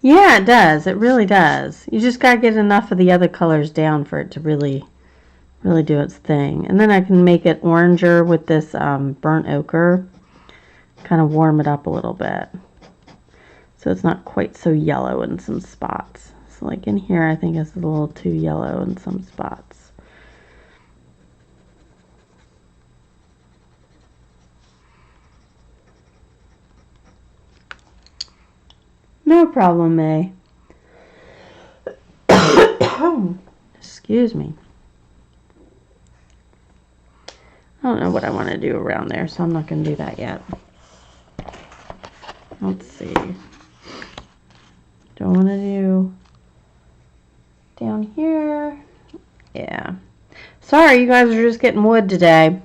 Yeah, it does. It really does. You just gotta get enough of the other colors down for it to really do its thing. And then I can make it oranger with this burnt ochre. Kind of warm it up a little bit. So it's not quite so yellow in some spots. So like in here, I think it's a little too yellow in some spots. No problem, May. Excuse me. I don't know what I want to do around there, so I'm not going to do that yet. Let's see. Don't want to do down here. Yeah. Sorry, you guys are just getting wood today.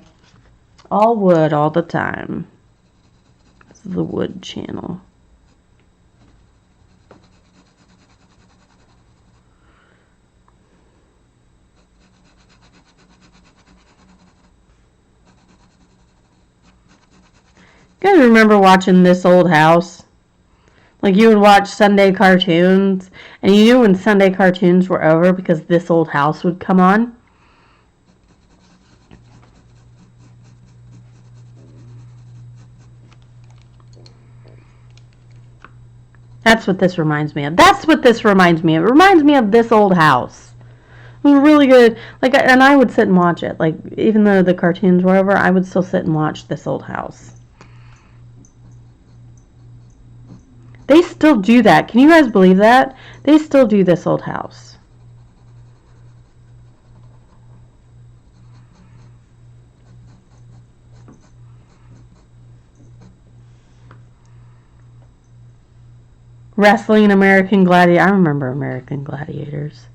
All wood all the time. This is the wood channel. You guys remember watching This Old House? Like you would watch Sunday cartoons, and you knew when Sunday cartoons were over because This Old House would come on. That's what this reminds me of. That's what this reminds me of. It reminds me of this old house. It was really good. Like, and I would sit and watch it. Like, even though the cartoons were over, I would still sit and watch this old house. They still do that. Can you guys believe that? They still do this old house. Wrestling, American Gladiator. I remember American Gladiators.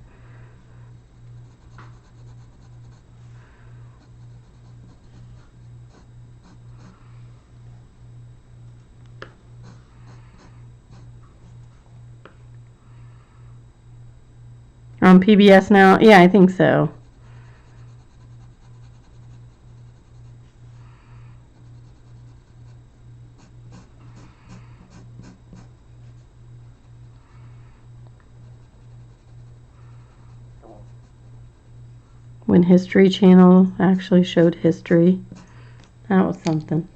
On PBS now? Yeah, I think so. When History Channel actually showed history. That was something.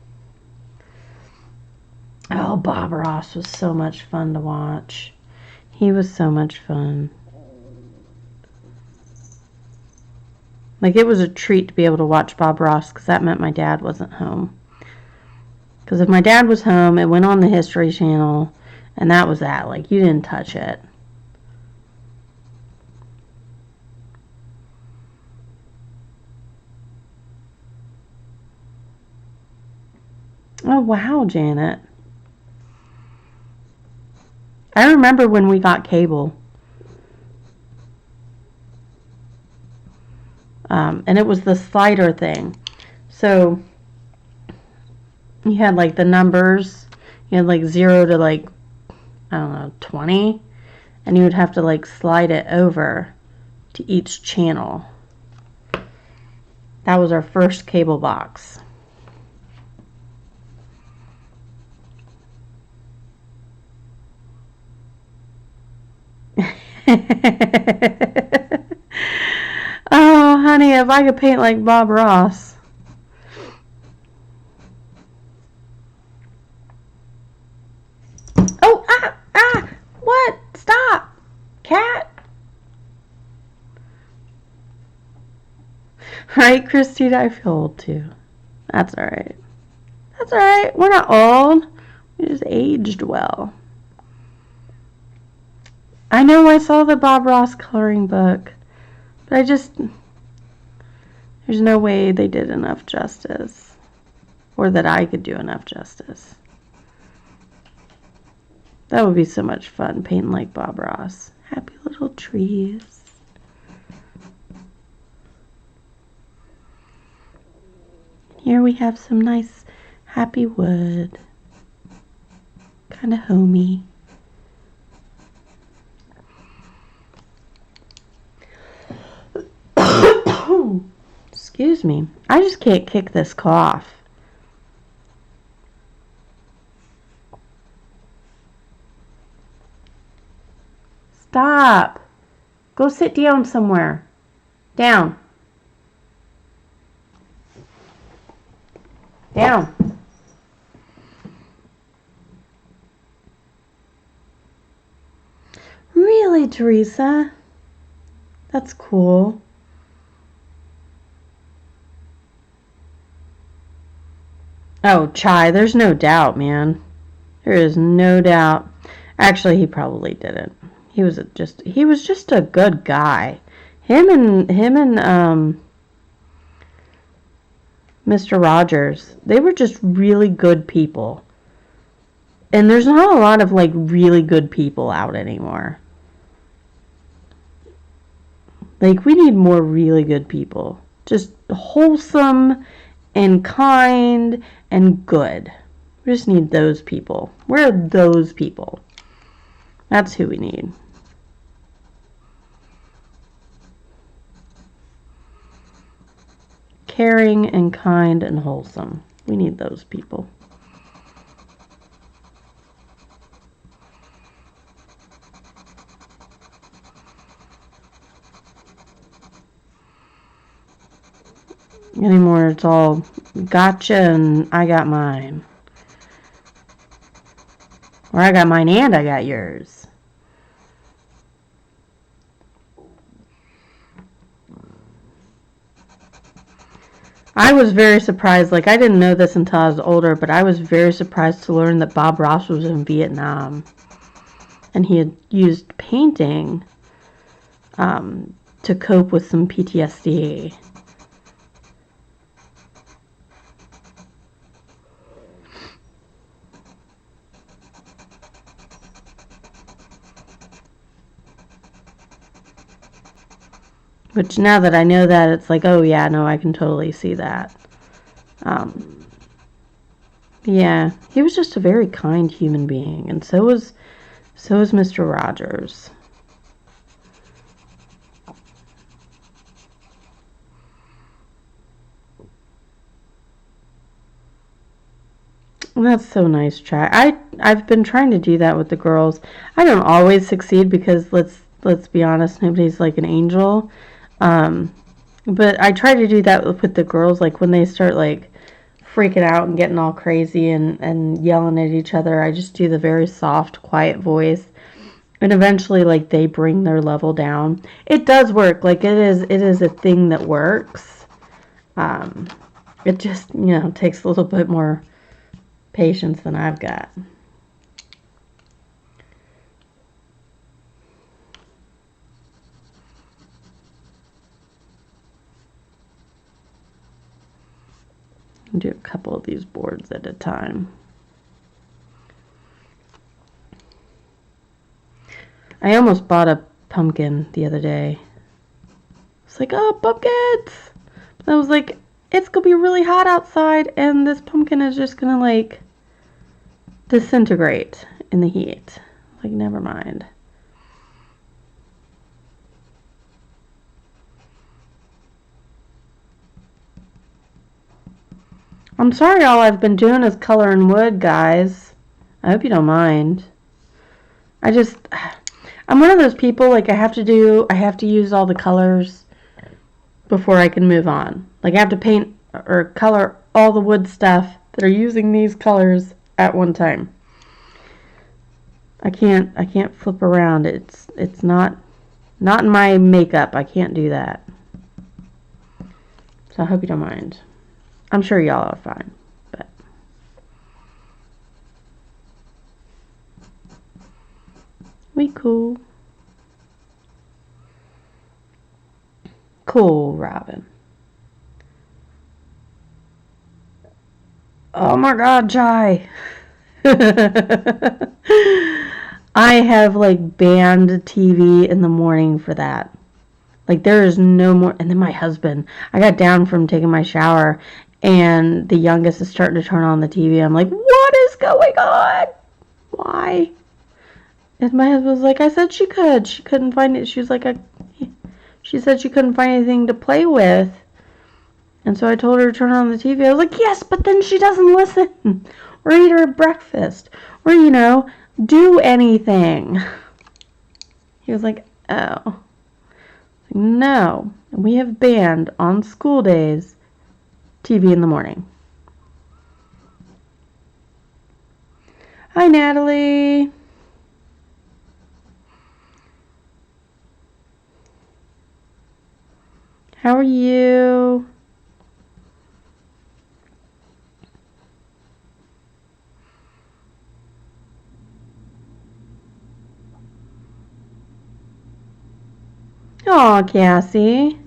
Oh, Bob Ross was so much fun to watch. He was so much fun. Like, it was a treat to be able to watch Bob Ross because that meant my dad wasn't home. Because if my dad was home, it went on the History Channel, and that was that. Like, you didn't touch it. Oh, wow, Janet. I remember when we got cable. And it was the slider thing. So, you had, like, the numbers. You had, like, 0 to, like, I don't know, 20. And you would have to, like, slide it over to each channel. That was our first cable box. Oh, honey, if I could paint like Bob Ross. Oh, what? Stop. Cat. Right, Christine? I feel old too. That's alright. That's alright. We're not old. We just aged well. I know I saw the Bob Ross coloring book, but there's no way they did enough justice, or that I could do enough justice. That would be so much fun, painting like Bob Ross. Happy little trees. Here we have some nice happy wood. Kind of homey. Excuse me. I just can't kick this cough. Stop. Go sit down somewhere. Down. Down. Really, Teresa? That's cool. Oh, Chai, there's no doubt, man. There is no doubt. Actually, he probably didn't. He was just a good guy. Him and Mr. Rogers, they were just really good people. And there's not a lot of like really good people out anymore. Like, we need more really good people. Just wholesome and kind and good. We just need those people. Where are those people? That's who we need. Caring and kind and wholesome. We need those people. Anymore, it's all gotcha and I got mine. Or I got mine and I got yours. I was very surprised. Like, I didn't know this until I was older, but I was very surprised to learn that Bob Ross was in Vietnam. And he had used painting to cope with some PTSD. Which, now that I know that, it's like, oh yeah, no, I can totally see that. Yeah, he was just a very kind human being, and so was Mr. Rogers. That's so nice, chat. I've been trying to do that with the girls. I don't always succeed because let's be honest, nobody's like an angel. But I try to do that with the girls, like when they start like freaking out and getting all crazy and yelling at each other. I just do the very soft, quiet voice, and eventually like they bring their level down. It does work. Like it is a thing that works. It just, takes a little bit more patience than I've got. I'll do a couple of these boards at a time. I almost bought a pumpkin the other day. It's like, oh, pumpkins! I was like, it's gonna be really hot outside, and this pumpkin is just gonna like disintegrate in the heat. Like, never mind. I'm sorry all I've been doing is coloring wood, guys. I hope you don't mind. I'm one of those people, like, I have to use all the colors before I can move on. Like, I have to paint or color all the wood stuff that are using these colors at one time. I can't flip around. It's not in my makeup. I can't do that. So I hope you don't mind. I'm sure y'all are fine, but we cool. Cool, Robin. Oh my God, Jai. I have like banned TV in the morning for that. Like there is no more. And then my husband, I got down from taking my shower, and the youngest is starting to turn on the TV. I'm like, what is going on? Why? And my husband was like, I said she could. She couldn't find it. She was like, she said she couldn't find anything to play with. And so I told her to turn on the TV. I was like, yes, but then she doesn't listen. Or eat her breakfast. Or, do anything. He was like, oh. No. We have banned on school days TV in the morning. Hi, Natalie. How are you? Aw, Cassie.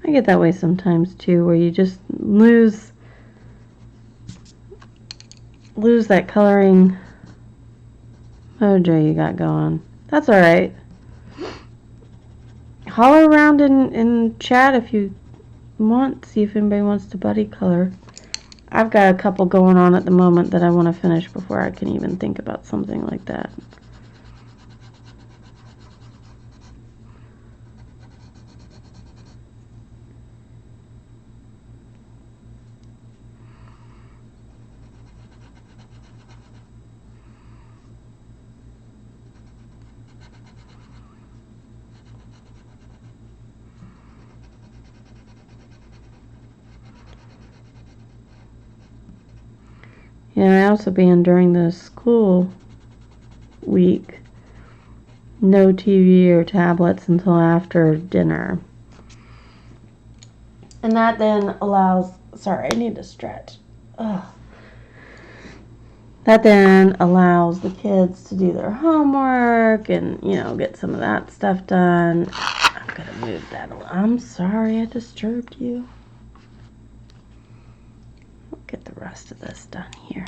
I get that way sometimes too, where you just lose that coloring mojo you got going. That's alright. Holler around in chat if you want, see if anybody wants to buddy color. I've got a couple going on at the moment that I want to finish before I can even think about something like that. Yeah, I also banned during the school week no TV or tablets until after dinner. And that then allows, sorry, I need to stretch. Ugh. That then allows the kids to do their homework and, you know, get some of that stuff done. I'm going to move that along. I'm sorry I disturbed you. I'll get the rest of this done here.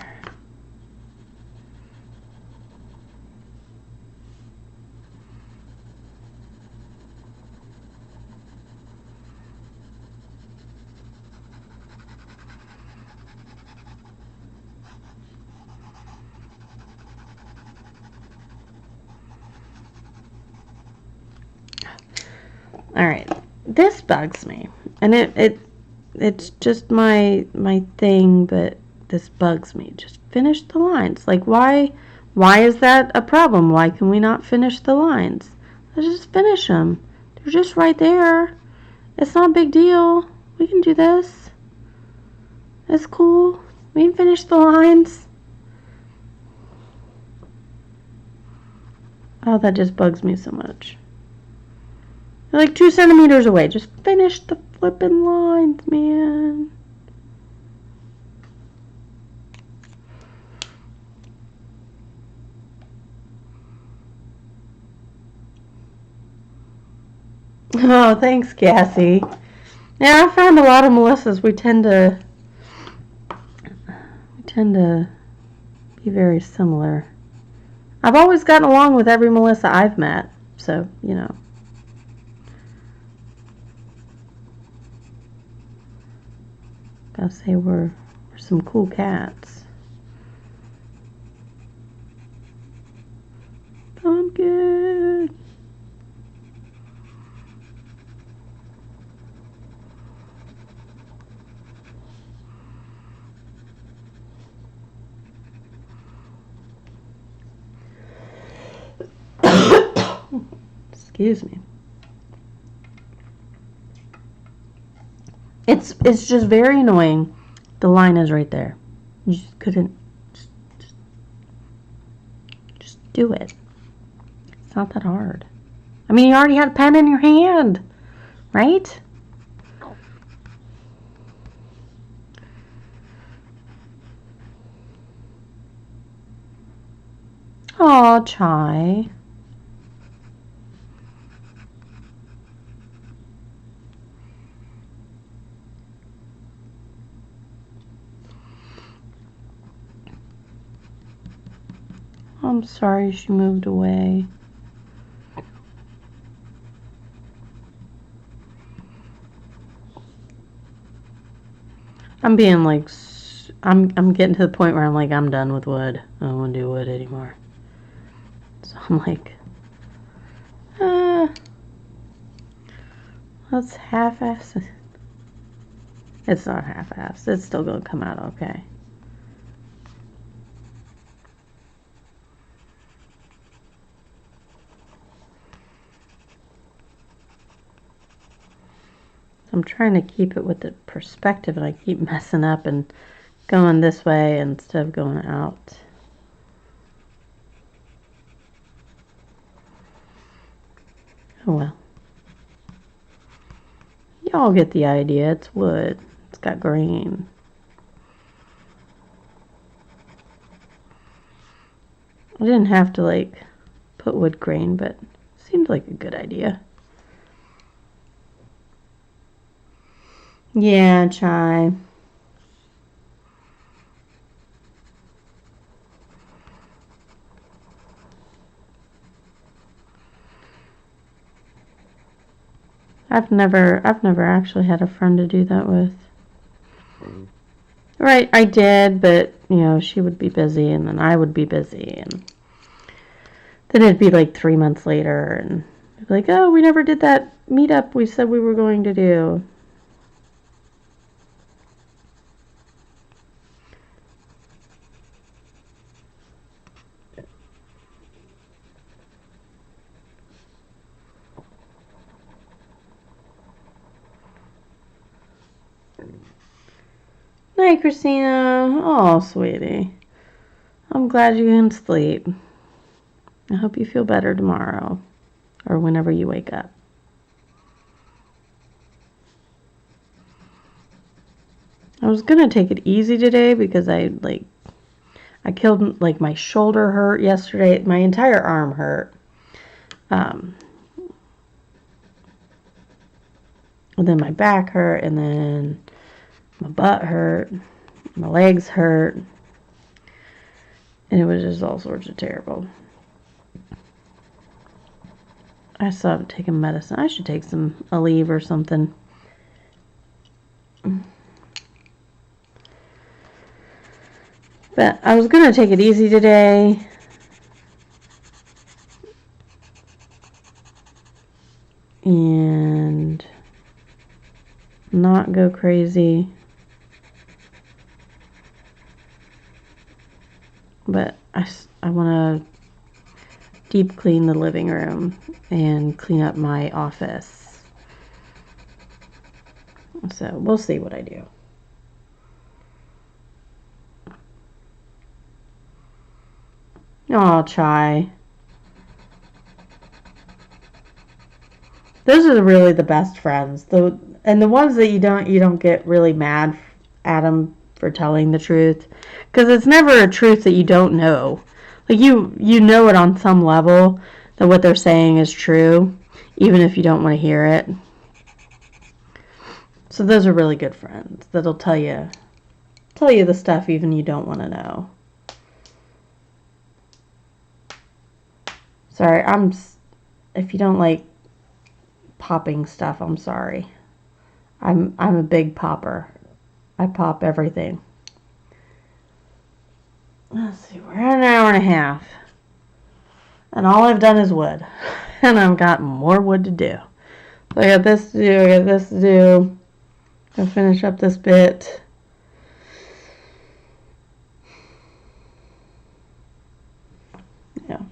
All right, this bugs me, and it's just my thing, but this bugs me. Just finish the lines. Like, why is that a problem? Why can we not finish the lines? Let's just finish them. They're just right there. It's not a big deal. We can do this. It's cool. We can finish the lines. Oh, that just bugs me so much. They're like 2 centimeters away. Just finish the flipping lines, man. Oh, thanks, Cassie. Yeah, I found a lot of Melissas. We tend to be very similar. I've always gotten along with every Melissa I've met, so, you know. Gotta say we're some cool cats. Pumpkin. Excuse me. It's just very annoying. The line is right there. You just couldn't just do it. It's not that hard. I mean, you already had a pen in your hand, right? Aw, Chai. I'm sorry she moved away. I'm being like, I'm getting to the point where I'm like, I'm done with wood. I don't want to do wood anymore. So I'm like, let's half-ass it. It's not half-assed. It's still going to come out okay. I'm trying to keep it with the perspective, and I keep messing up and going this way instead of going out. Oh well. Y'all get the idea. It's wood. It's got grain. I didn't have to like put wood grain, but it seemed like a good idea. Yeah, Chai. I've never actually had a friend to do that with. Right, I did, but you know, she would be busy and then I would be busy, and then it'd be like 3 months later and it'd be like, oh, we never did that meetup we said we were going to do. Night, Christina. Oh, sweetie. I'm glad you can sleep. I hope you feel better tomorrow or whenever you wake up. I was gonna take it easy today because I killed, like, my shoulder hurt yesterday. My entire arm hurt. And then my back hurt, and then my butt hurt, my legs hurt, and it was just all sorts of terrible. I still haven't taken medicine. I should take some Aleve or something. But I was going to take it easy today. And not go crazy. But I want to deep clean the living room and clean up my office. So we'll see what I do. Oh, Chai. Those are really the best friends. And the ones that you don't get really mad at them for telling the truth, because it's never a truth that you don't know. Like you know it on some level that what they're saying is true, even if you don't want to hear it. So those are really good friends that'll tell you the stuff even you don't want to know. Sorry, if you don't like popping stuff, I'm sorry. I'm a big popper. I pop everything. Let's see, we're at an hour and a half. And all I've done is wood. And I've got more wood to do. So I got this to do, I got this to do. I'll finish up this bit. Yeah.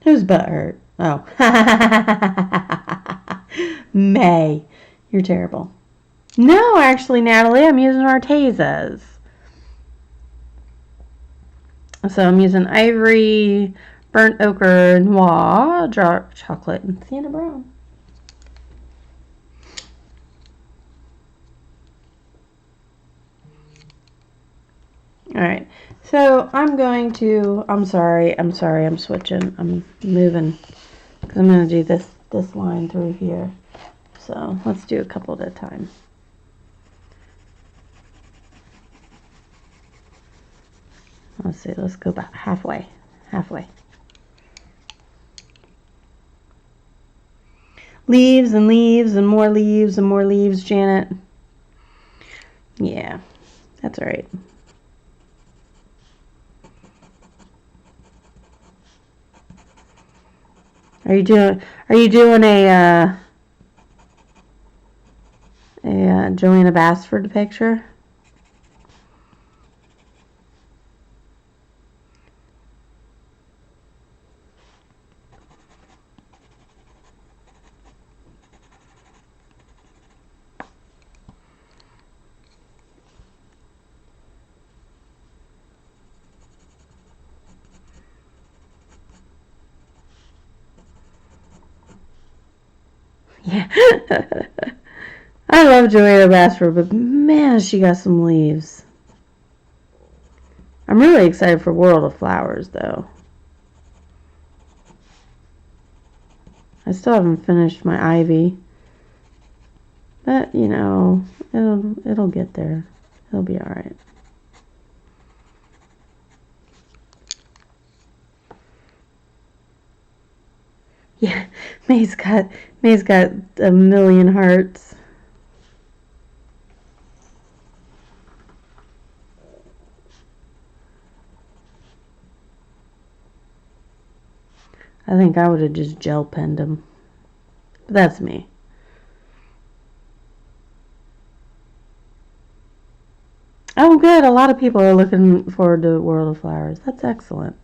Whose butt hurt? Oh. May. You're terrible. No, actually, Natalie, I'm using Artezas. So I'm using ivory, burnt ochre, noir, dark chocolate, and sienna brown. Alright, so I'm going to, I'm sorry, I'm switching, I'm moving, because I'm going to do this line through here. So let's do a couple at a time. Let's see, let's go back halfway. Leaves and leaves and more leaves and more leaves, Janet. Yeah, that's all right. Are you doing a Joanna Basford picture? Yeah. I love Joanna Basford, but man, she got some leaves. I'm really excited for World of Flowers, though. I still haven't finished my ivy. But, you know, it'll get there. It'll be alright. Yeah, May's got a million hearts. I think I would have just gel penned him. But that's me. Oh, good. A lot of people are looking forward to World of Flowers. That's excellent.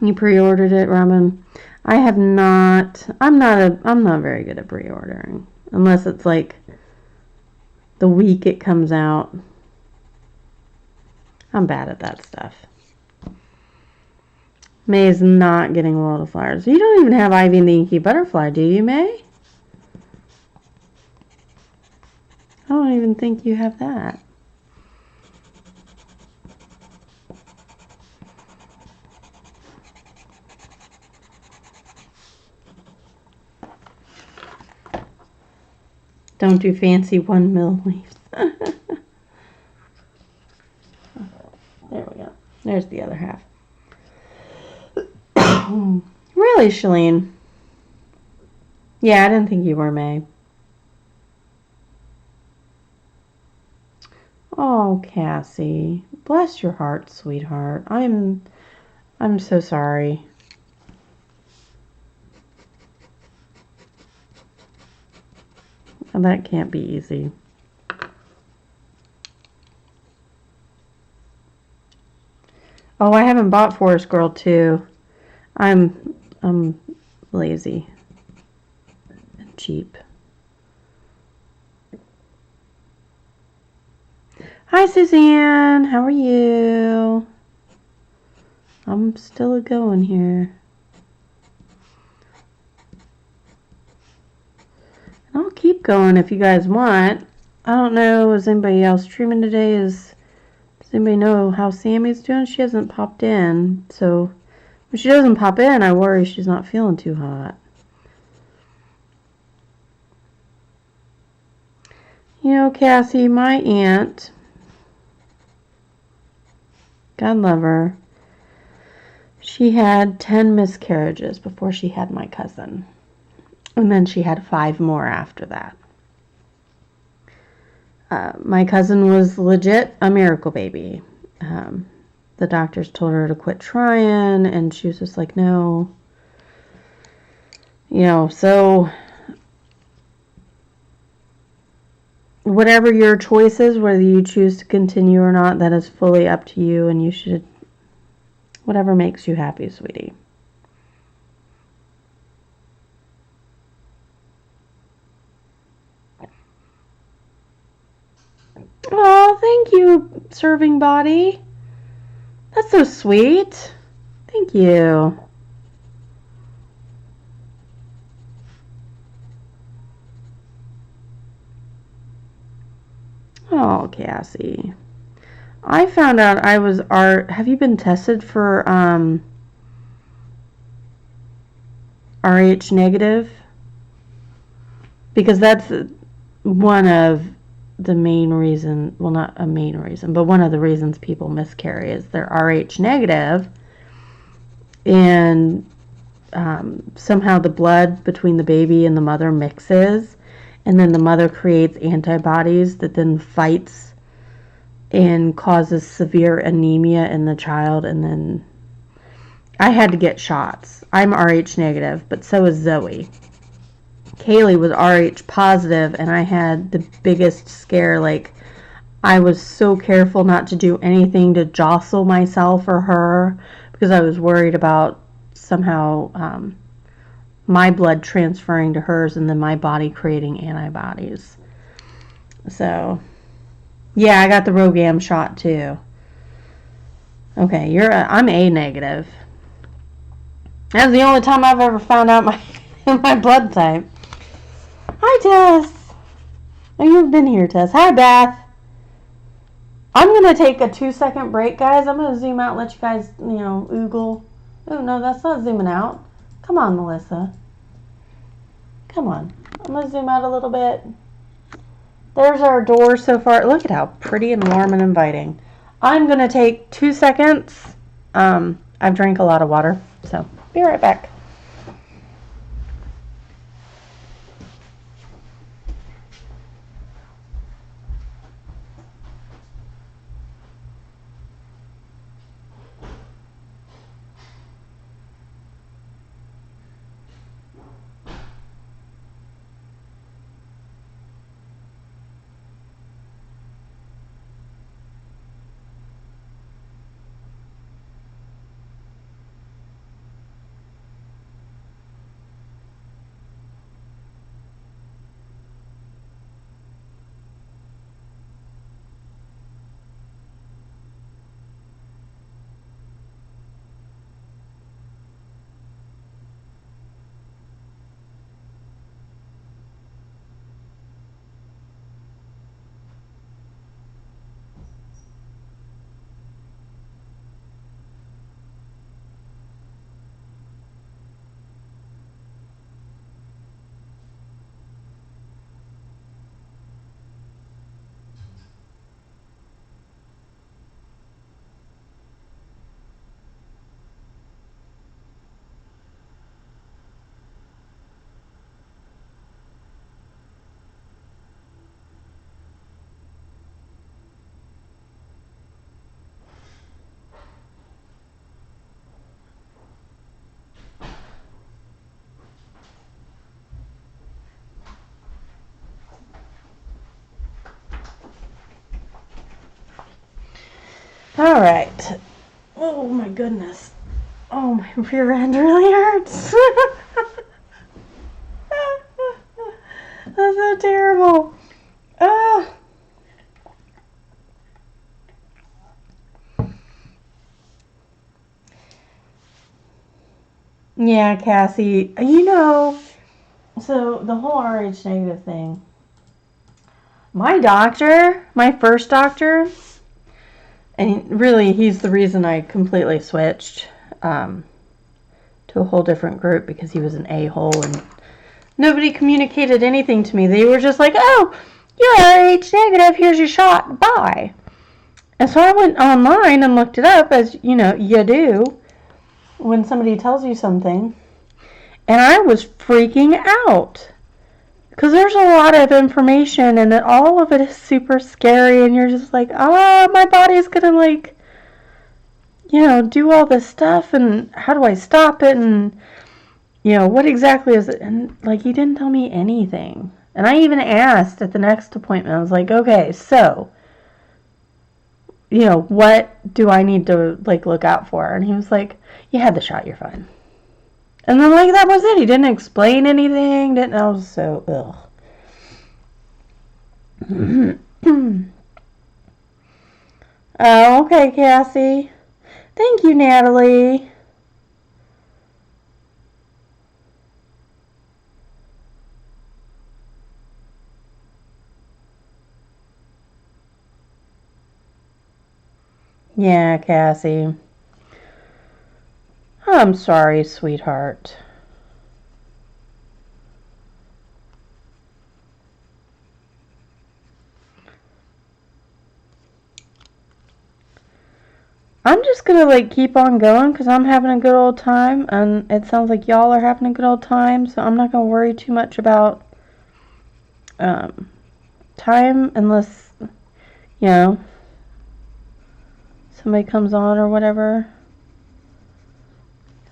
You pre-ordered it, Robin? I have not. I'm not very good at pre-ordering. Unless it's like the week it comes out. I'm bad at that stuff. May is not getting World of Flowers. You don't even have Ivy and the Inky Butterfly, do you, May? I don't even think you have that. Don't do fancy 1 mil leaves. There we go. There's the other half. Really, Shalene? Yeah, I didn't think you were, May. Oh, Cassie. Bless your heart, sweetheart. I'm so sorry. That can't be easy. Oh, I haven't bought Forest Girl 2. I'm lazy and cheap. Hi, Suzanne. How are you? I'm still going here. I'll keep going if you guys want. I don't know, is anybody else streaming today? Does anybody know how Sammy's doing? She hasn't popped in, so when she doesn't pop in, I worry she's not feeling too hot. You know, Cassie, my aunt, God love her, she had 10 miscarriages before she had my cousin. And then she had 5 more after that. My cousin was legit a miracle baby. The doctors told her to quit trying, and she was just like, no. You know, so whatever your choice is, whether you choose to continue or not, that is fully up to you, and you should, whatever makes you happy, sweetie. Oh, thank you, serving body. That's so sweet. Thank you. Oh, Cassie. I found out I was have you been tested for RH negative? Because that's one of the main reason, well, not a main reason, but one of the reasons people miscarry is they're RH negative, and somehow the blood between the baby and the mother mixes, and then the mother creates antibodies that then fights and causes severe anemia in the child, and then I had to get shots. I'm RH negative, but so is Zoe. Kaylee was RH positive, and I had the biggest scare. Like, I was so careful not to do anything to jostle myself or her, because I was worried about somehow my blood transferring to hers and then my body creating antibodies. So, yeah, I got the Rogam shot too. Okay, I'm A negative. That's the only time I've ever found out my blood type. Hi, Tess. Oh, you've been here, Tess. Hi, Beth. I'm going to take a 2-second break, guys. I'm going to zoom out and let you guys, oogle. Oh, no, that's not zooming out. Come on, Melissa. Come on. I'm going to zoom out a little bit. There's our door so far. Look at how pretty and warm and inviting. I'm going to take 2 seconds. I've drank a lot of water, so be right back. All right. Oh my goodness. Oh, my rear end really hurts. That's so terrible. Yeah, Cassie. You know, so the whole RH negative thing. My doctor, my first doctor, and really he's the reason I completely switched to a whole different group, because he was an a-hole and nobody communicated anything to me. They were just like, oh, you're RH negative, here's your shot, bye. And so I went online and looked it up, as you know, you do when somebody tells you something. And I was freaking out. Because there's a lot of information and all of it is super scary, and you're just like, my body's going to, like, you know, do all this stuff, and how do I stop it, and, you know, what exactly is it? And, like, he didn't tell me anything. And I even asked at the next appointment, I was like, okay, so, you know, what do I need to, like, look out for? And he was like, you had the shot, you're fine. And then, like, that was it. He didn't explain anything. I was so, ugh. Oh, okay, Cassie. Thank you, Natalie. Yeah, Cassie. I'm sorry, sweetheart. I'm just gonna, like, keep on going because I'm having a good old time, and it sounds like y'all are having a good old time, so I'm not gonna worry too much about time, unless, you know, somebody comes on or whatever.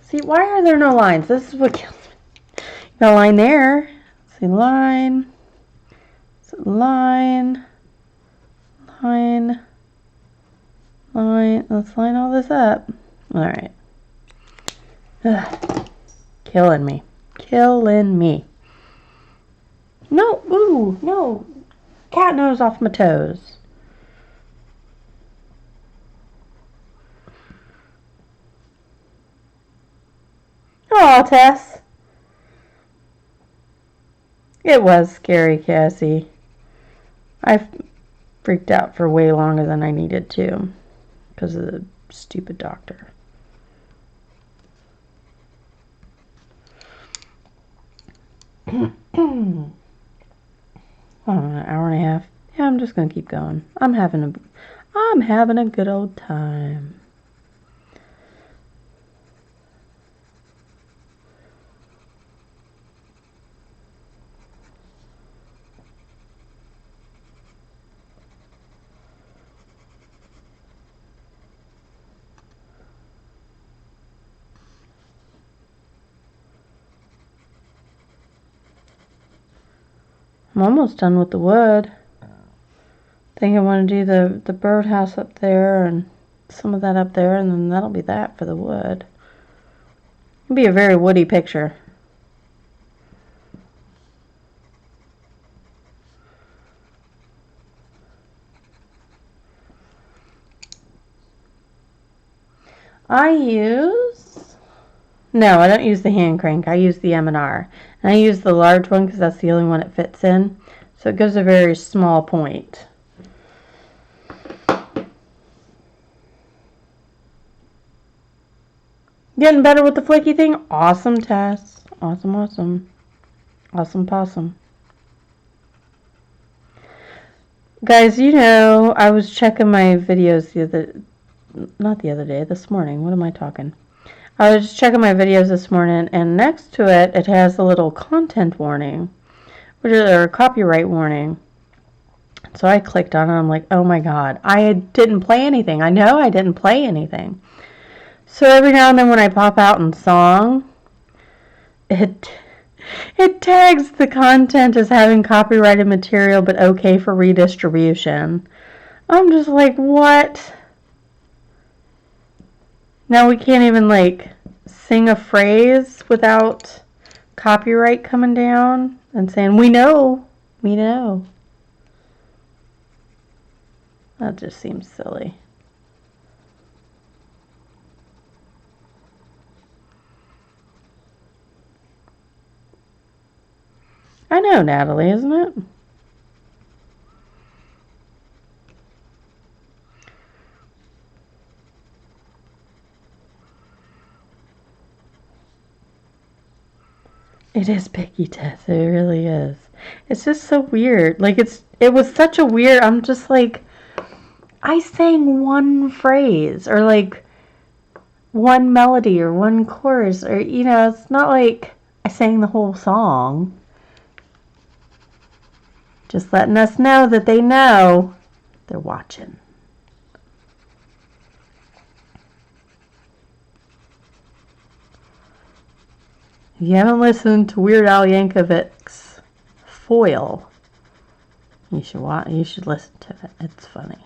See, why are there no lines? This is what kills me. You got a line there. See, line, line, line, line. Let's line all this up. All right. Ugh. Killing me. Killing me. No, ooh, no. Cat nose off my toes. Oh, Tess. It was scary, Cassie. I freaked out for way longer than I needed to because of the stupid doctor. Oh, an hour and a half. Yeah, I'm just gonna keep going. I'm having a good old time. I'm almost done with the wood. I think I want to do the birdhouse up there and some of that up there, and then that'll be that for the wood. It'll be a very woody picture. No, I don't use the hand crank. I use the M&R. And I use the large one because that's the only one it fits in. So it gives a very small point. Getting better with the flicky thing? Awesome, Tess. Awesome, awesome. Awesome possum. Guys, you know, I was checking my videos this morning. What am I talking? I was just checking my videos this morning, and next to it, it has a little content warning, or copyright warning. So I clicked on it, and I'm like, oh my god, I didn't play anything. I know I didn't play anything. So every now and then when I pop out in song, it tags the content as having copyrighted material, but okay for redistribution. I'm just like, what? Now we can't even like sing a phrase without copyright coming down and saying, we know. That just seems silly. I know, Natalie, isn't it? It is picky, Tess. It really is. It's just so weird. Like, it was such a weird, I'm just like, I sang one phrase or like one melody or one chorus or, you know, it's not like I sang the whole song. Just letting us know that they know they're watching. If you haven't listened to Weird Al Yankovic's Foil, you should listen to it. It's funny.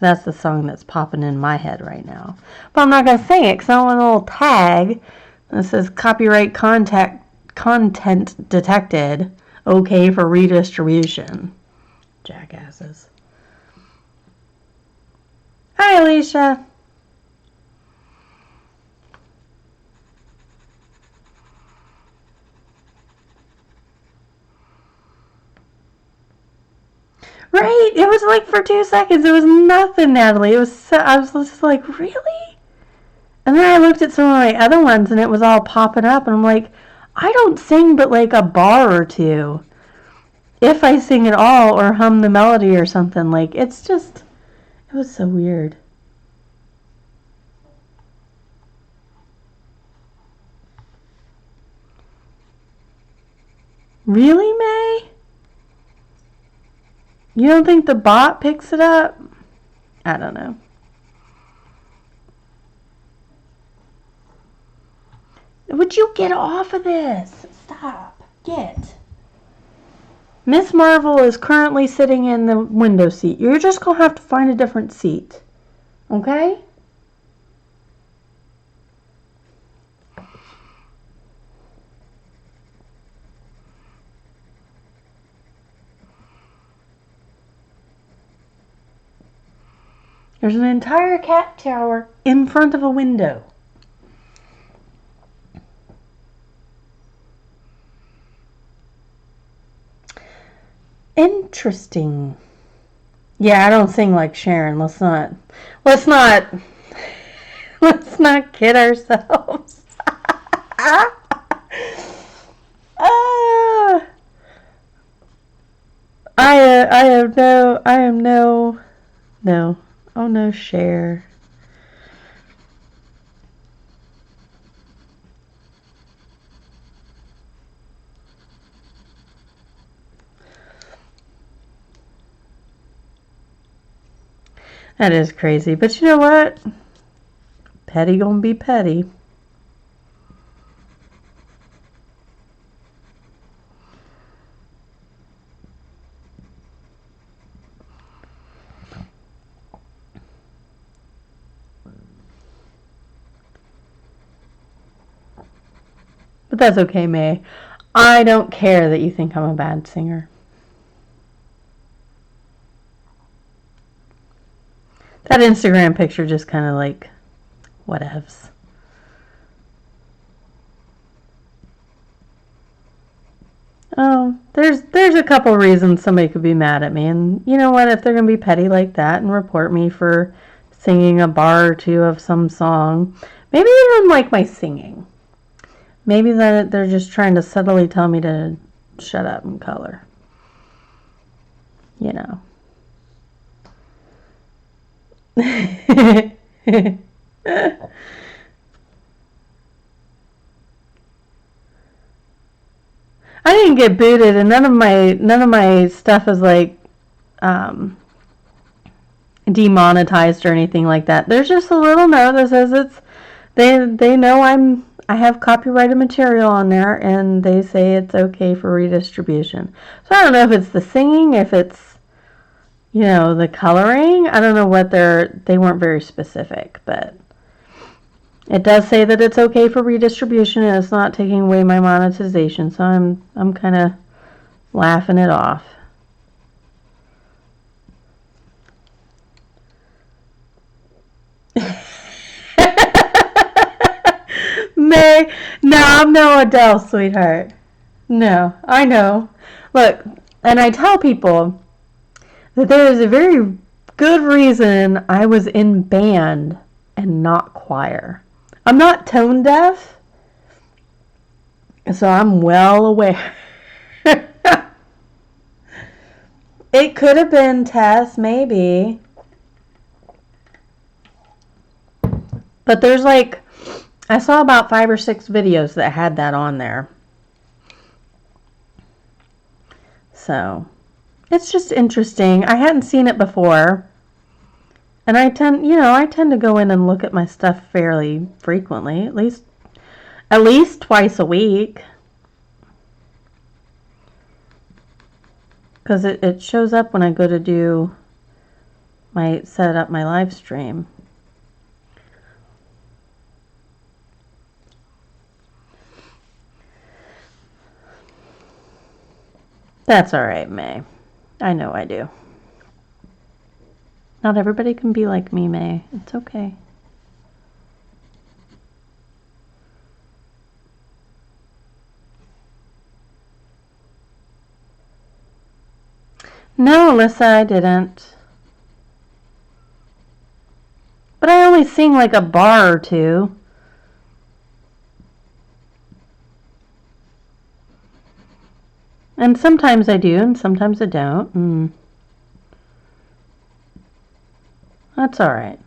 That's the song that's popping in my head right now. But I'm not going to sing it because I want a little tag that says copyright content detected. Okay for redistribution. Jackasses. Hi, Alicia. Right? It was like for 2 seconds. It was nothing, Natalie. I was just like, really? And then I looked at some of my other ones and it was all popping up. And I'm like, I don't sing but like a bar or two. If I sing at all or hum the melody or something. Like, it was so weird. Really, May? You don't think the bot picks it up? I don't know. Would you get off of this? Stop. Get. Miss Marvel is currently sitting in the window seat. You're just going to have to find a different seat. Okay? There's an entire cat tower in front of a window. Interesting. Yeah, I don't sing like Sharon. Let's not kid ourselves. I am no. Oh no, Cher. That is crazy. But you know what? Petty gonna be petty. But that's okay, May. I don't care that you think I'm a bad singer. That Instagram picture just kind of like, whatevs. Oh, there's a couple reasons somebody could be mad at me. And you know what? If they're going to be petty like that and report me for singing a bar or two of some song, maybe they don't like my singing. Maybe that they're just trying to subtly tell me to shut up and color. You know. I didn't get booted, and none of my stuff is like demonetized or anything like that. There's just a little note that says they know I have copyrighted material on there, and they say it's okay for redistribution. So I don't know if it's the singing, if it's, you know, the coloring. I don't know what they weren't very specific, but It does say that it's okay for redistribution and it's not taking away my monetization, so I'm kind of laughing it off. May, no, I'm no Adele, sweetheart. No, I know. Look, and I tell people that there is a very good reason I was in band and not choir. I'm not tone deaf, so I'm well aware. It could have been Tess, maybe. But there's like, I saw about 5 or 6 videos that had that on there. So, it's just interesting. I hadn't seen it before. And I tend to go in and look at my stuff fairly frequently, at least twice a week. Because it shows up when I go to set up my live stream. That's alright, May. I know I do. Not everybody can be like me, May. It's okay. No, Alyssa, I didn't. But I only sing like a bar or two. And sometimes I do, and sometimes I don't. That's all right.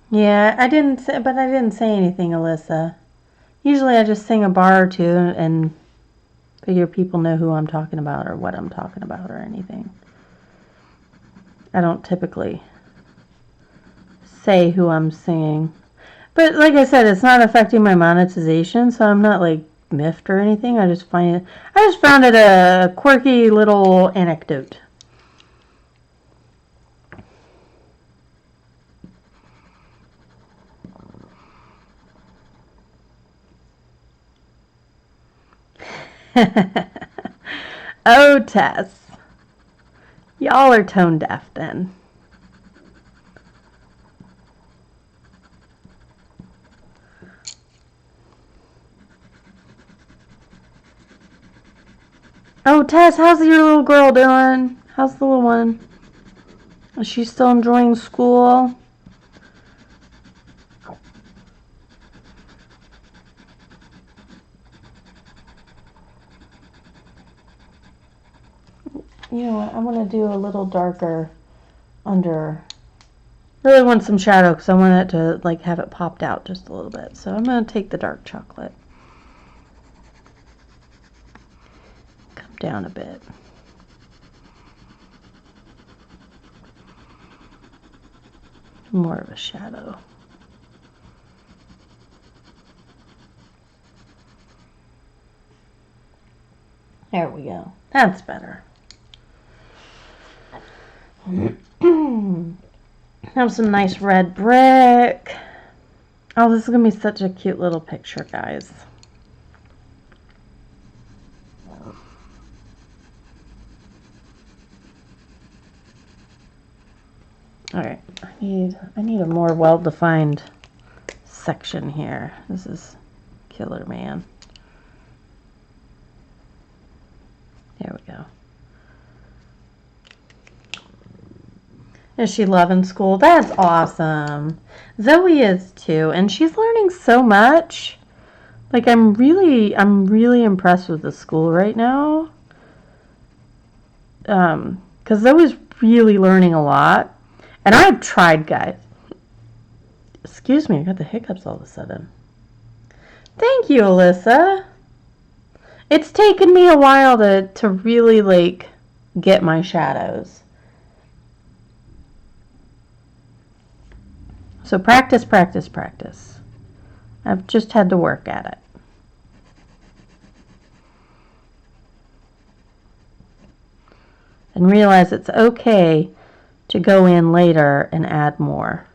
Yeah, I didn't say anything, Alyssa. Usually I just sing a bar or two and figure people know who I'm talking about or what I'm talking about or anything. I don't typically say who I'm singing. But like I said, it's not affecting my monetization, so I'm not like miffed or anything. I just found it a quirky little anecdote. Oh, Tess. Y'all are tone deaf then. Oh, Tess, how's your little girl doing? How's the little one? Is she still enjoying school? You know what? I want to do a little darker under. Really want some shadow because I want it to like have it popped out just a little bit. So I'm going to take the dark chocolate. Come down a bit. More of a shadow. There we go. That's better. Have some nice red brick. Oh, this is going to be such a cute little picture, guys. Alright, I need a more well-defined section here. This is Killer Man. There we go. Is she loving school? That's awesome. Zoe is too, and she's learning so much. Like I'm really impressed with the school right now. Because Zoe's really learning a lot. And I've tried, guys. Excuse me, I got the hiccups all of a sudden. Thank you, Alyssa. It's taken me a while to really like get my shadows. So practice, practice, practice. I've just had to work at it. and realize it's okay to go in later and add more.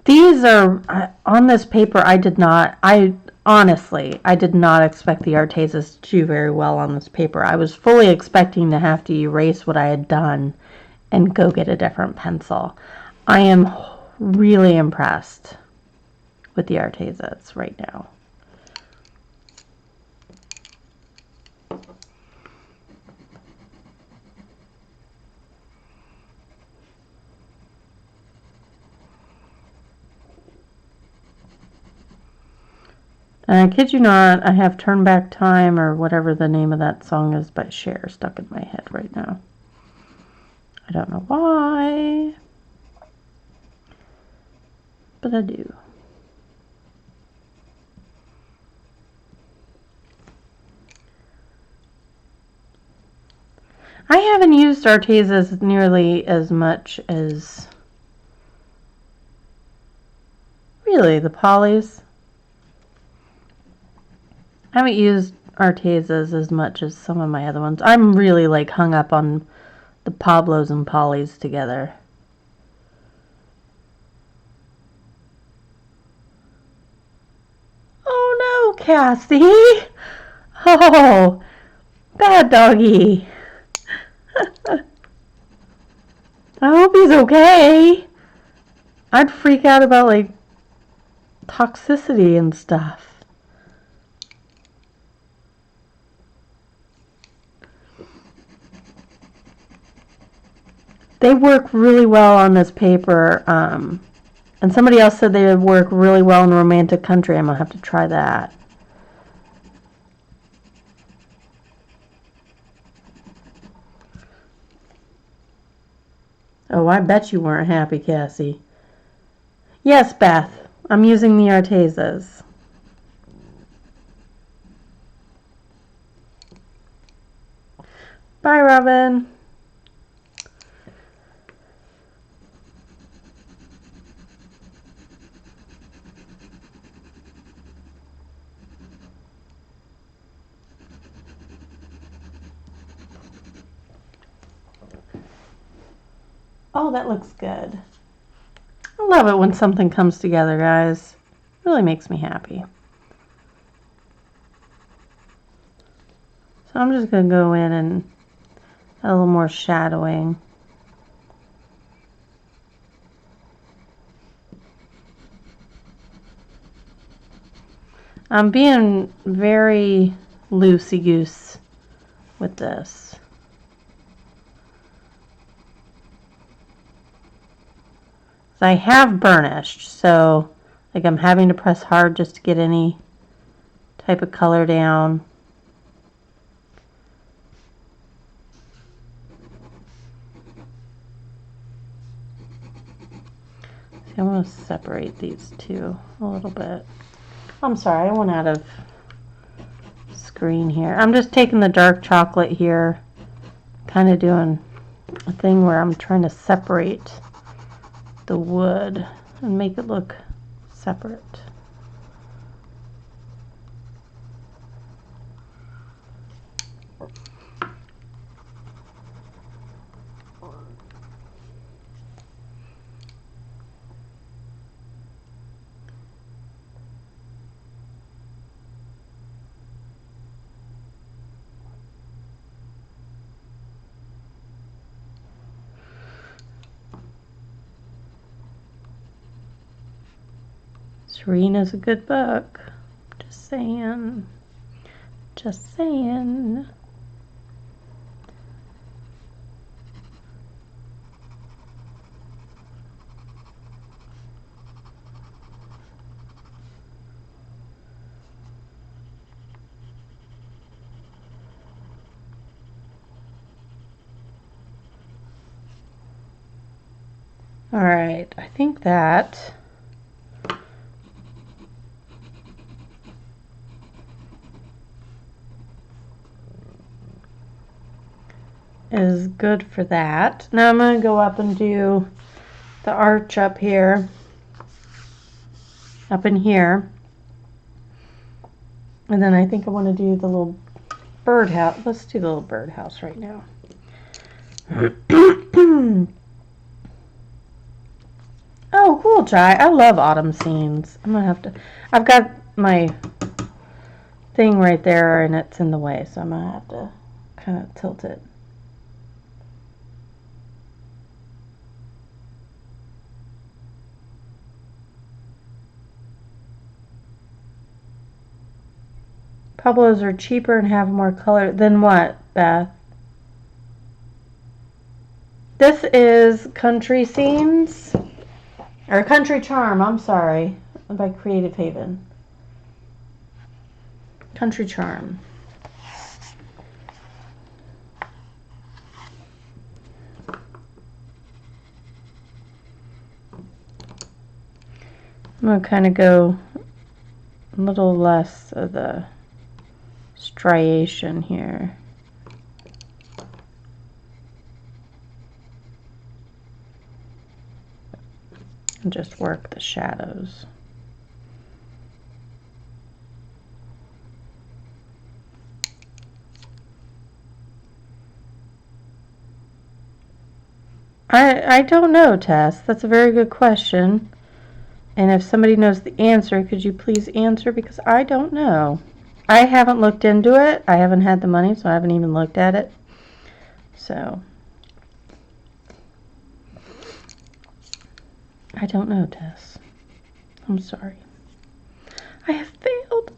These are, on this paper, I did not expect the Artezas to do very well on this paper. I was fully expecting to have to erase what I had done and go get a different pencil. I am really impressed with the Artezas right now. And I kid you not, I have Turn Back Time, or whatever the name of that song is by Cher, stuck in my head right now. I don't know why, but I do. I haven't used Artezas nearly as much as, really, the polys. I haven't used Artezas as much as some of my other ones. I'm really like hung up on the Pablos and polys together. Oh no, Cassie! Oh, bad doggy. I hope he's okay. I'd freak out about like toxicity and stuff. They work really well on this paper, and somebody else said they would work really well in Romantic Country. I'm going to have to try that. Oh, I bet you weren't happy, Cassie. Yes, Beth. I'm using the Artezas. Bye, Robin. Oh, that looks good. I love it when something comes together, guys. It really makes me happy. So I'm just going to go in and add a little more shadowing. I'm being very loosey-goose with this. I have burnished, so like I'm having to press hard just to get any type of color down. See, I'm going to separate these two a little bit. I'm sorry, I went out of screen here. I'm just taking the dark chocolate here, kind of doing a thing where I'm trying to separate the wood and make it look separate. Serena's a good book. Just saying. Just saying. All right, I think that is good for that. Now I'm going to go up and do the arch up here, up in here. And then I think I want to do the little birdhouse. Let's do the little birdhouse right now. Oh, cool, Jai. I love autumn scenes. I'm going to have to... I've got my thing right there and it's in the way, so I'm going to have to kind of tilt it. Pueblos are cheaper and have more color. Than what, Beth? This is Country Scenes. Or Country Charm, I'm sorry. By Creative Haven. Country Charm. I'm going to kind of go a little less of the striation here. And just work the shadows. I don't know, Tess. That's a very good question. And if somebody knows the answer, could you please answer? Because I don't know. I haven't looked into it. I haven't had the money, so I haven't even looked at it. So, I don't know, Tess. I'm sorry. I have failed.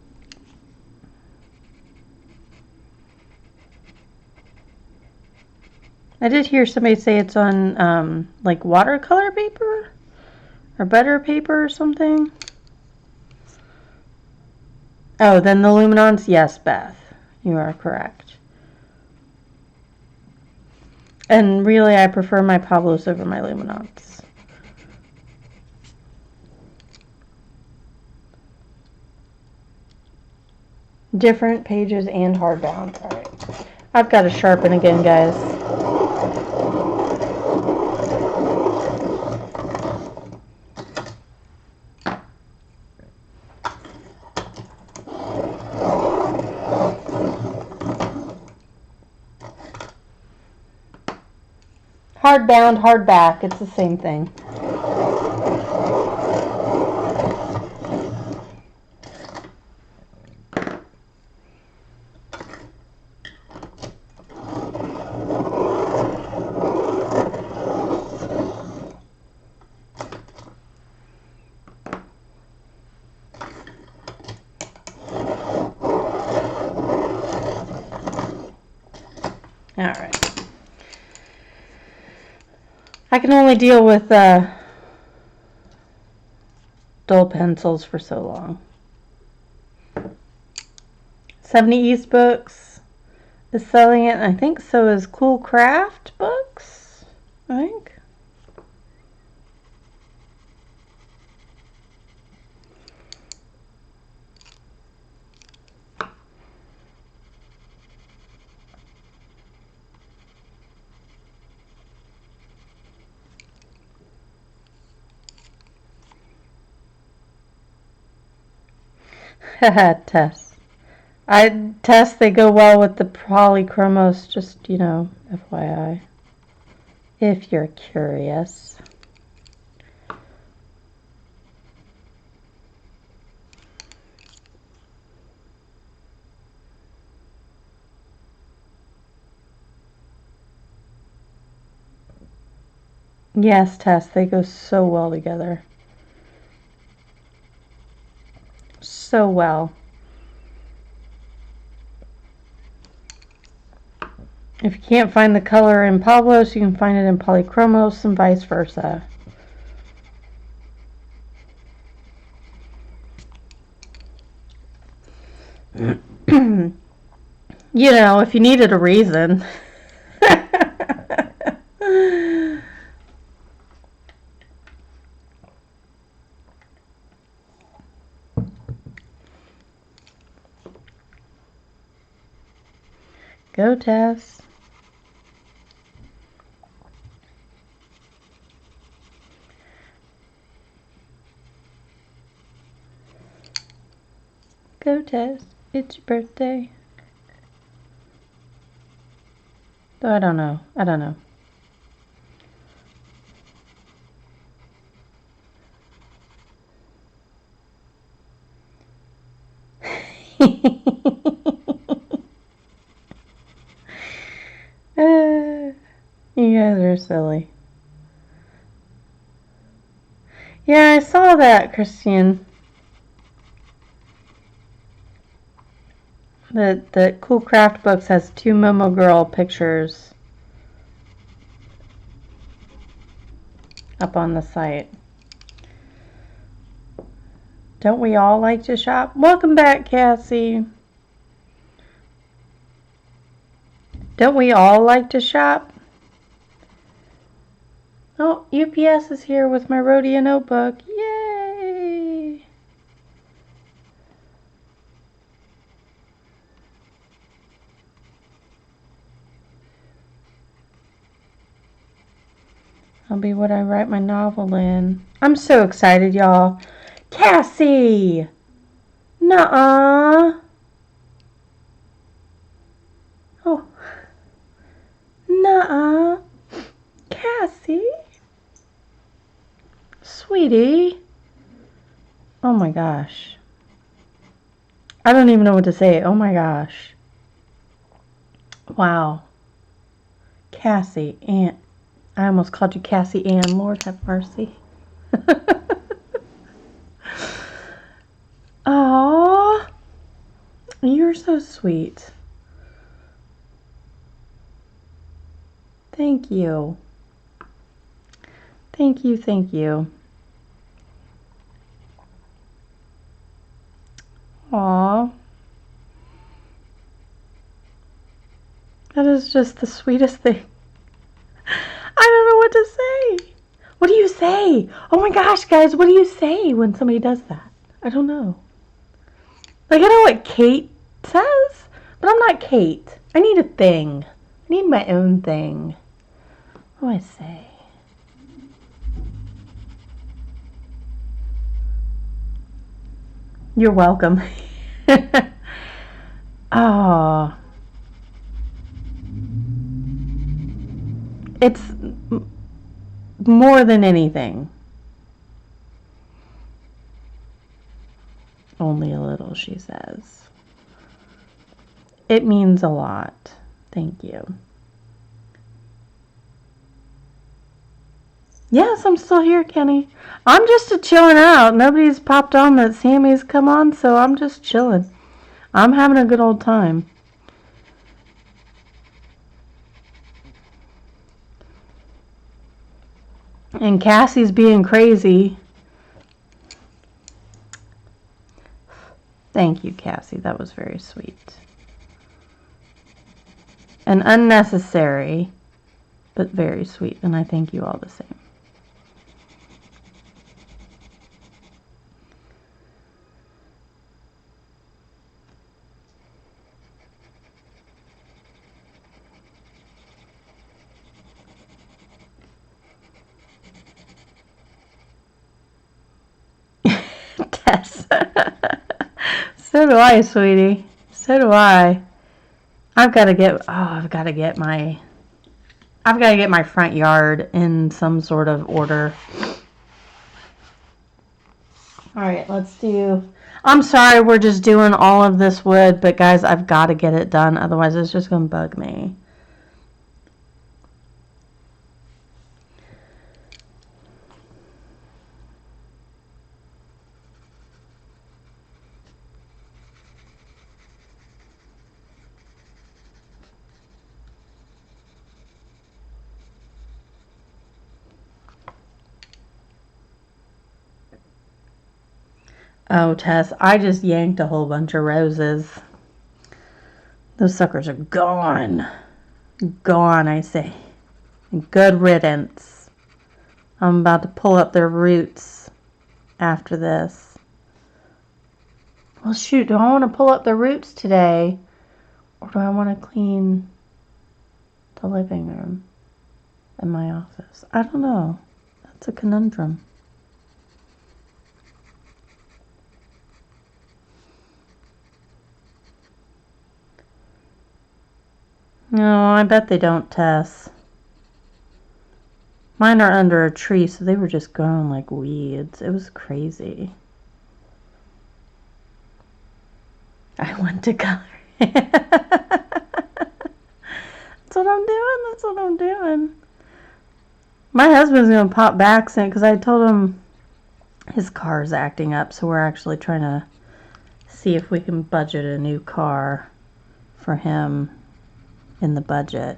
I did hear somebody say it's on, like, watercolor paper? Or butter paper or something? Oh, then the Luminance? Yes, Beth. You are correct. And really, I prefer my Pablos over my Luminance. Different pages and hardbound. Alright. I've got to sharpen again, guys. Hardbound, hardback, it's the same thing. Alright. I can only deal with dull pencils for so long. 70 East Books is selling it, and I think so is Cool Craft Books, I think. Tess. Tess, they go well with the polychromos, just, you know, FYI. If you're curious. Yes, Tess, they go so well together. So well. If you can't find the color in Pablos, you can find it in polychromos and vice versa. You know, if you needed a reason. Go, Tess. Go, Tess. It's your birthday. Though I don't know. I don't know. You guys are silly. Yeah, I saw that, Christian. The Cool Craft Books has 2 Momo Girl pictures up on the site. Don't we all like to shop? Welcome back, Cassie. Don't we all like to shop? Oh, UPS is here with my Rhodia notebook. Yay! I'll be what I write my novel in. I'm so excited, y'all. Cassie! Nuh-uh. Oh. Nuh-uh. Cassie? Sweetie? Oh my gosh. I don't even know what to say. Oh my gosh. Wow. Cassie, Aunt. I almost called you Cassie Ann. Lord have mercy. Aww. You're so sweet. Thank you. Thank you, thank you. Aww. That is just the sweetest thing. I don't know what to say. What do you say? Oh my gosh, guys, what do you say when somebody does that? I don't know. Like, I know what Kate says, but I'm not Kate. I need a thing. I need my own thing. What do I say? You're welcome. Oh. It's more than anything. Only a little, she says. It means a lot. Thank you. Yes, I'm still here, Kenny. I'm just chilling out. Nobody's popped on that Sammy's come on, so I'm just chilling. I'm having a good old time. And Cassie's being crazy. Thank you, Cassie. That was very sweet. And unnecessary, but very sweet. And I thank you all the same. Tess. So do I, sweetie. So do I. I've got to get my front yard in some sort of order. All right, let's do. I'm sorry, we're just doing all of this wood, but guys, I've got to get it done. Otherwise, it's just going to bug me. Oh, Tess, I just yanked a whole bunch of roses. Those suckers are gone. Gone, I say. Good riddance. I'm about to pull up their roots after this. Well, shoot, do I want to pull up the roots today? Or do I want to clean the living room and my office? I don't know. That's a conundrum. No, I bet they don't, Tess. Mine are under a tree, so they were just growing like weeds. It was crazy. I went to color. That's what I'm doing. That's what I'm doing. My husband's going to pop back soon because I told him his car's acting up, so we're actually trying to see if we can budget a new car for him in the budget.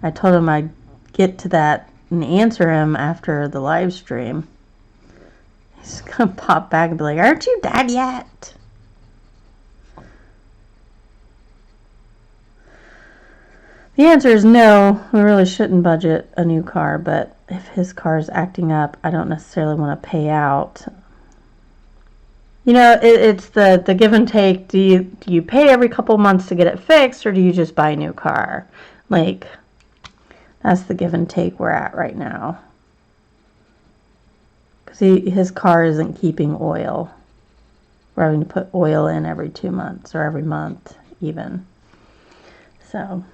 I told him I'd get to that and answer him after the live stream. He's going to pop back and be like, aren't you done yet? The answer is no, we really shouldn't budget a new car, but if his car is acting up, I don't necessarily want to pay out. You know, it's the give and take. Do you pay every couple months to get it fixed, or do you just buy a new car? Like, that's the give and take we're at right now. Because his car isn't keeping oil. We're having to put oil in every 2 months, or every month even. So...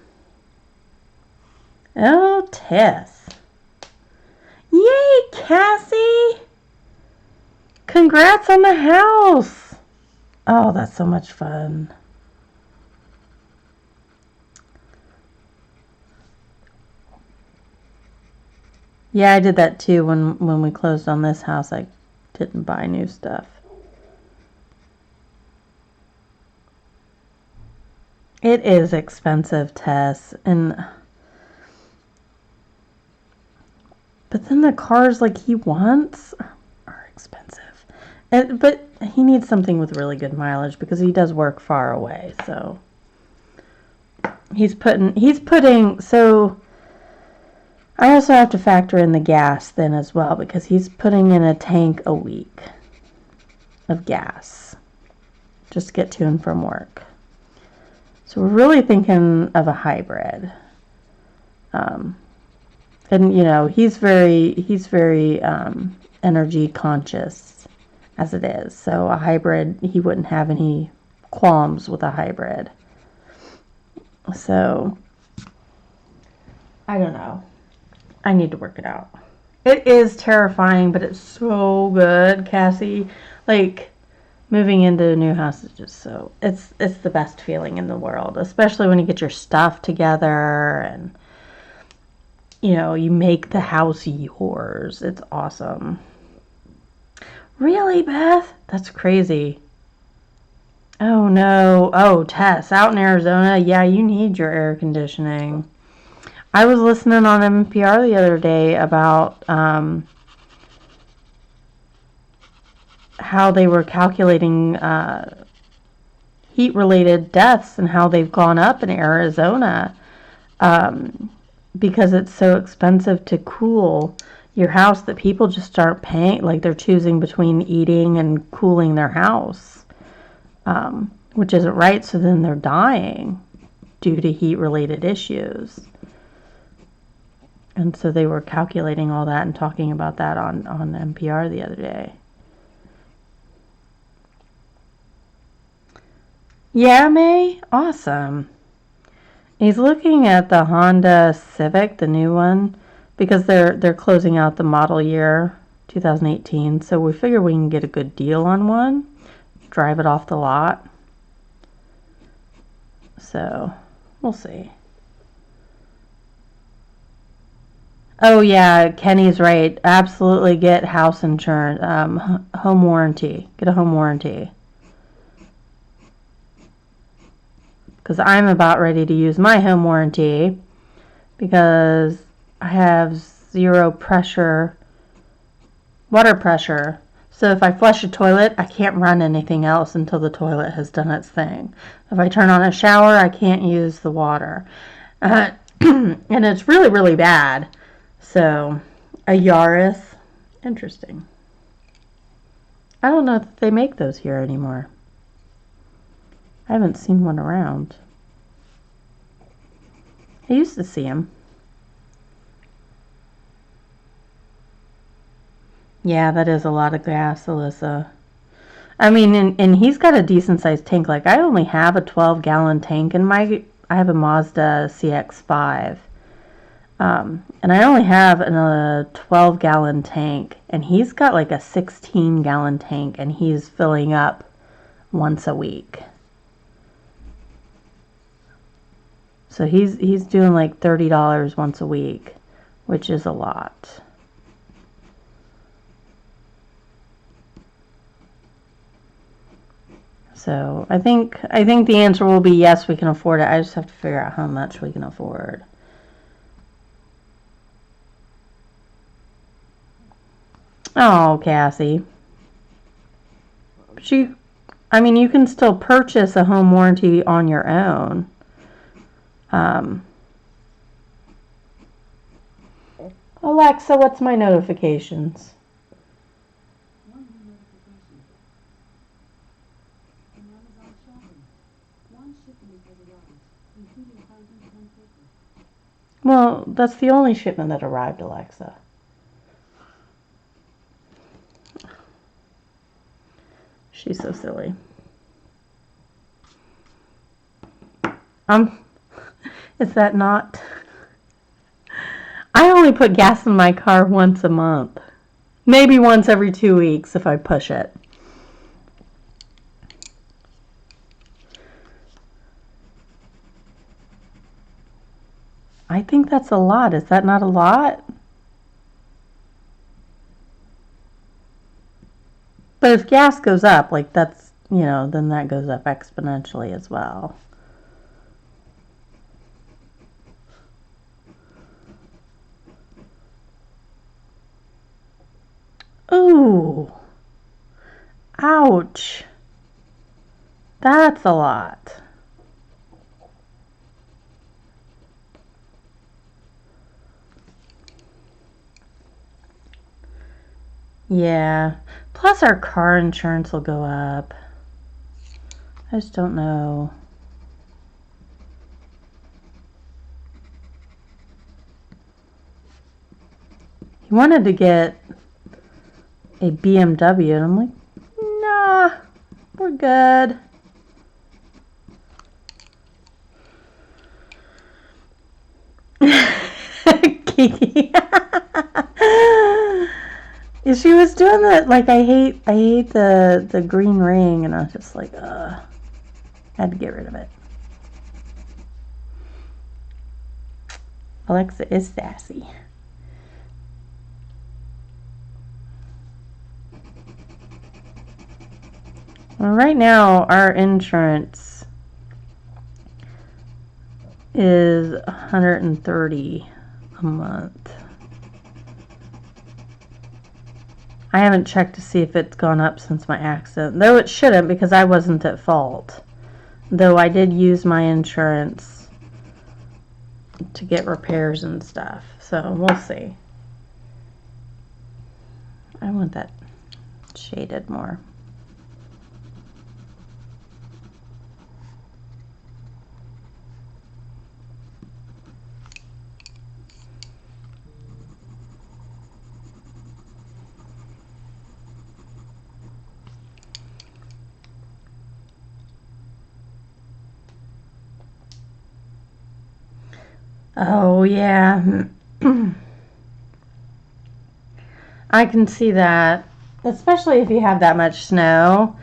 Oh, Tess. Yay, Cassie. Congrats on the house. Oh, that's so much fun. Yeah, I did that too when we closed on this house. I didn't buy new stuff. It is expensive, Tess, but then the cars like he wants are expensive. But he needs something with really good mileage because he does work far away. So he's putting, so I also have to factor in the gas then as well because he's putting in a tank a week of gas just to get to and from work. So we're really thinking of a hybrid. And you know, he's very energy conscious as it is. So a hybrid, he wouldn't have any qualms with a hybrid. So I don't know. I need to work it out. It is terrifying, but it's so good, Cassie. Like, moving into a new house is just so, it's the best feeling in the world, especially when you get your stuff together and, you know, you make the house yours. It's awesome. Really, Beth? That's crazy. Oh, no. Oh, Tess, out in Arizona, yeah, you need your air conditioning. I was listening on NPR the other day about how they were calculating heat-related deaths and how they've gone up in Arizona because it's so expensive to cool your house that people just aren't paying, like they're choosing between eating and cooling their house, which isn't right, so then they're dying due to heat-related issues. And so they were calculating all that and talking about that on NPR the other day. Yeah, May? Awesome. He's looking at the Honda Civic, the new one, because they're closing out the model year 2018. So we figure we can get a good deal on one, drive it off the lot. So we'll see. Oh yeah, Kenny's right. Absolutely get house insurance, home warranty. Get a home warranty. Because I'm about ready to use my home warranty because I have zero pressure, water pressure. So if I flush a toilet, I can't run anything else until the toilet has done its thing. If I turn on a shower, I can't use the water. And it's really, really bad. So, a Yaris. Interesting. I don't know if they make those here anymore. I haven't seen one around. I used to see them. Yeah, that is a lot of gas, Alyssa. I mean, and he's got a decent sized tank. Like, I only have a 12-gallon tank in my have a Mazda CX-5. And I only have a 12-gallon tank, and he's got like a 16-gallon tank, and he's filling up once a week. So he's doing like $30 once a week, which is a lot. So I think the answer will be yes, we can afford it. I just have to figure out how much we can afford. Oh, Cassie. I mean, you can still purchase a home warranty on your own. Alexa, what's my notifications? Well, that's the only shipment that arrived, Alexa. She's so silly. Is that not? I only put gas in my car once a month. Maybe once every 2 weeks if I push it. I think that's a lot. Is that not a lot? But if gas goes up, like that's, then that goes up exponentially as well. Ooh. Ouch. That's a lot. Yeah. Plus our car insurance will go up. I just don't know. He wanted to get a BMW, and I'm like, nah, we're good. Kiki. She was doing that, like, I hate the green ring, and I was just like, I had to get rid of it. Alexa is sassy. Well, right now, our insurance is $130 a month. I haven't checked to see if it's gone up since my accident, though it shouldn't because I wasn't at fault. Though I did use my insurance to get repairs and stuff, so we'll see. I want that shaded more. Oh, yeah. I can see that, especially if you have that much snow.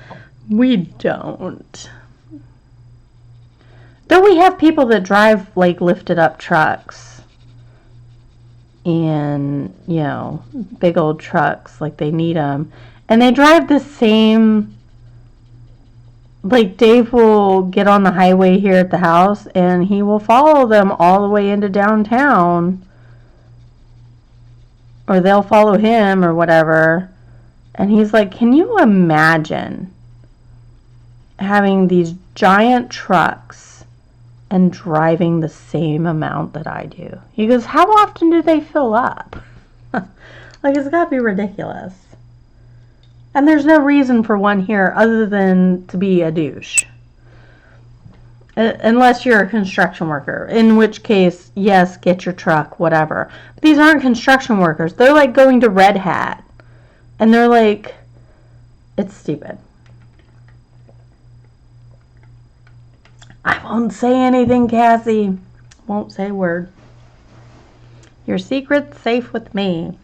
We don't. Though we have people that drive, like, lifted up trucks. And, big old trucks, like they need them. And they drive the same. Like, Dave will get on the highway here at the house, and he will follow them all the way into downtown. Or they'll follow him or whatever. And he's like, can you imagine having these giant trucks and driving the same amount that I do? He goes, how often do they fill up? Like, it's got to be ridiculous. And there's no reason for one here other than to be a douche. Unless you're a construction worker. In which case, yes, get your truck, whatever. But these aren't construction workers. They're like going to Red Hat. And they're like, it's stupid. I won't say anything, Cassie. Won't say a word. Your secret's safe with me.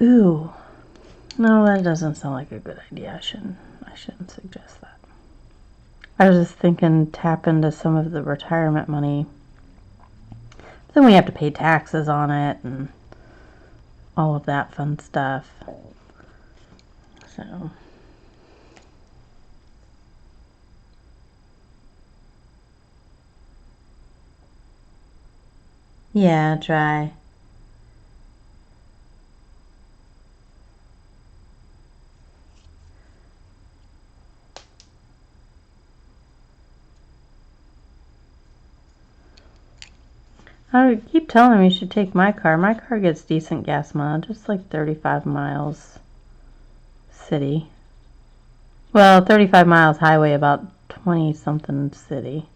Ooh. No, that doesn't sound like a good idea. I shouldn't suggest that. I was just thinking tap into some of the retirement money. Then we have to pay taxes on it and all of that fun stuff. So. Yeah, try. I keep telling him you should take my car. My car gets decent gas mileage, just like 35 miles city. Well, 35 miles highway, about 20 something city.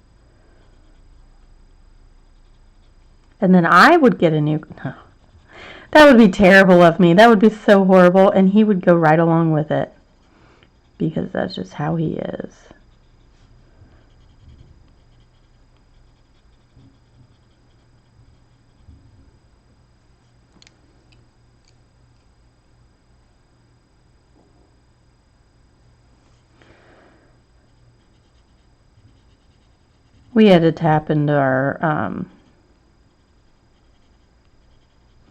And then I would get a new. No, that would be terrible of me. That would be so horrible. And he would go right along with it because that's just how he is. We had to tap into our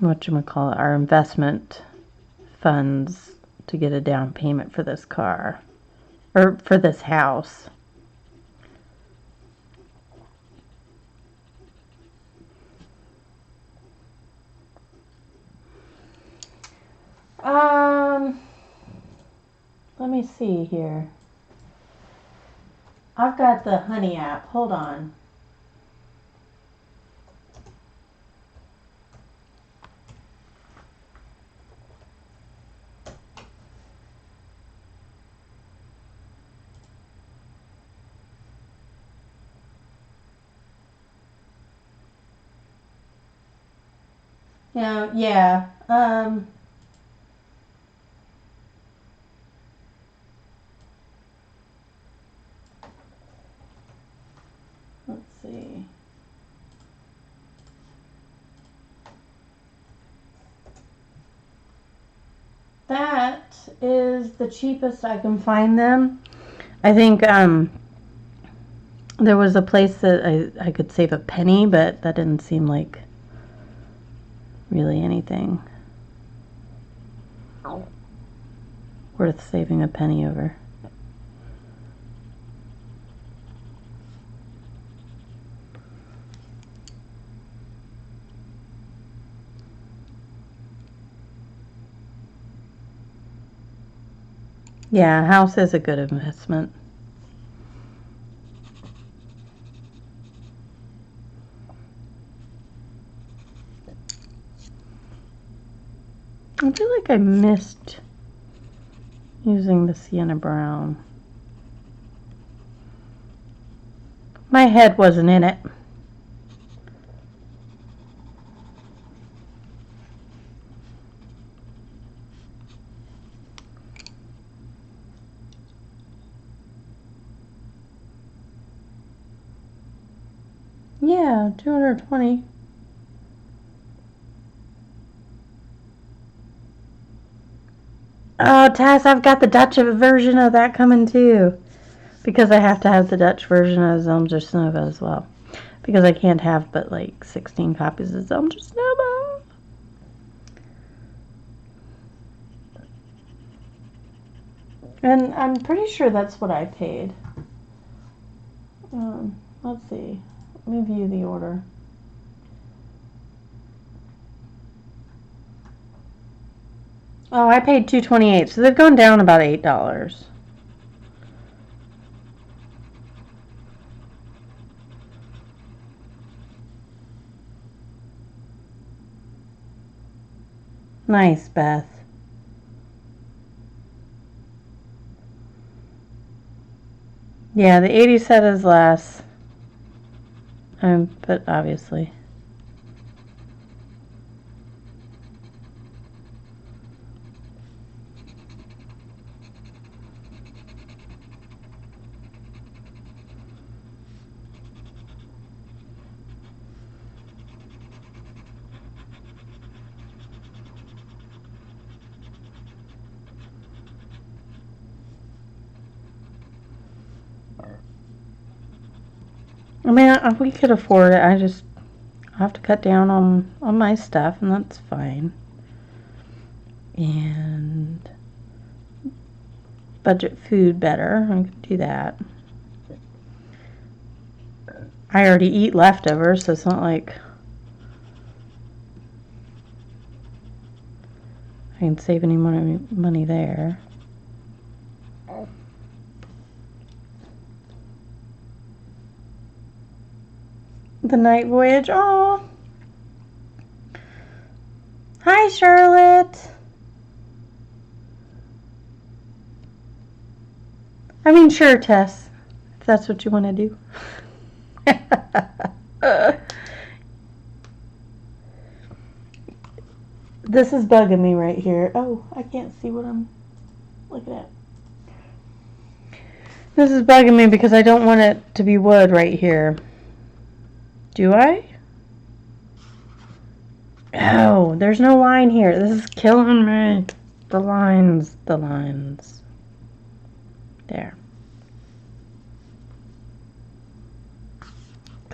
whatchamacallit, our investment funds to get a down payment for this car or for this house. Let me see here. I've got the Honey app. Hold on. Yeah. Let's see. That is the cheapest I can find them. I think there was a place that I could save a penny, but that didn't seem like really anything worth saving a penny over. Yeah, a house is a good investment. I feel like I missed using the sienna brown. My head wasn't in it. Yeah, 220. Oh, Tess, I've got the Dutch version of that coming too. Because I have to have the Dutch version of Zelmser Nova as well. Because I can't have but like 16 copies of Zelmser Nova. And I'm pretty sure that's what I paid. Let's see. Let me view the order. Oh, I paid $2.28, so they've gone down about $8. Nice, Beth. Yeah, the 80 set is less. But obviously. I mean, we could afford it. I have to cut down on my stuff, and that's fine. And budget food better. I can do that. I already eat leftovers, so it's not like I can save any money there. The night voyage. Oh, hi, Charlotte. I mean, sure, Tess, if that's what you want to do. This is bugging me right here. Oh, I can't see what I'm looking at. This is bugging me because I don't want it to be wood right here. Do I? Oh, there's no line here. This is killing me. The lines. There.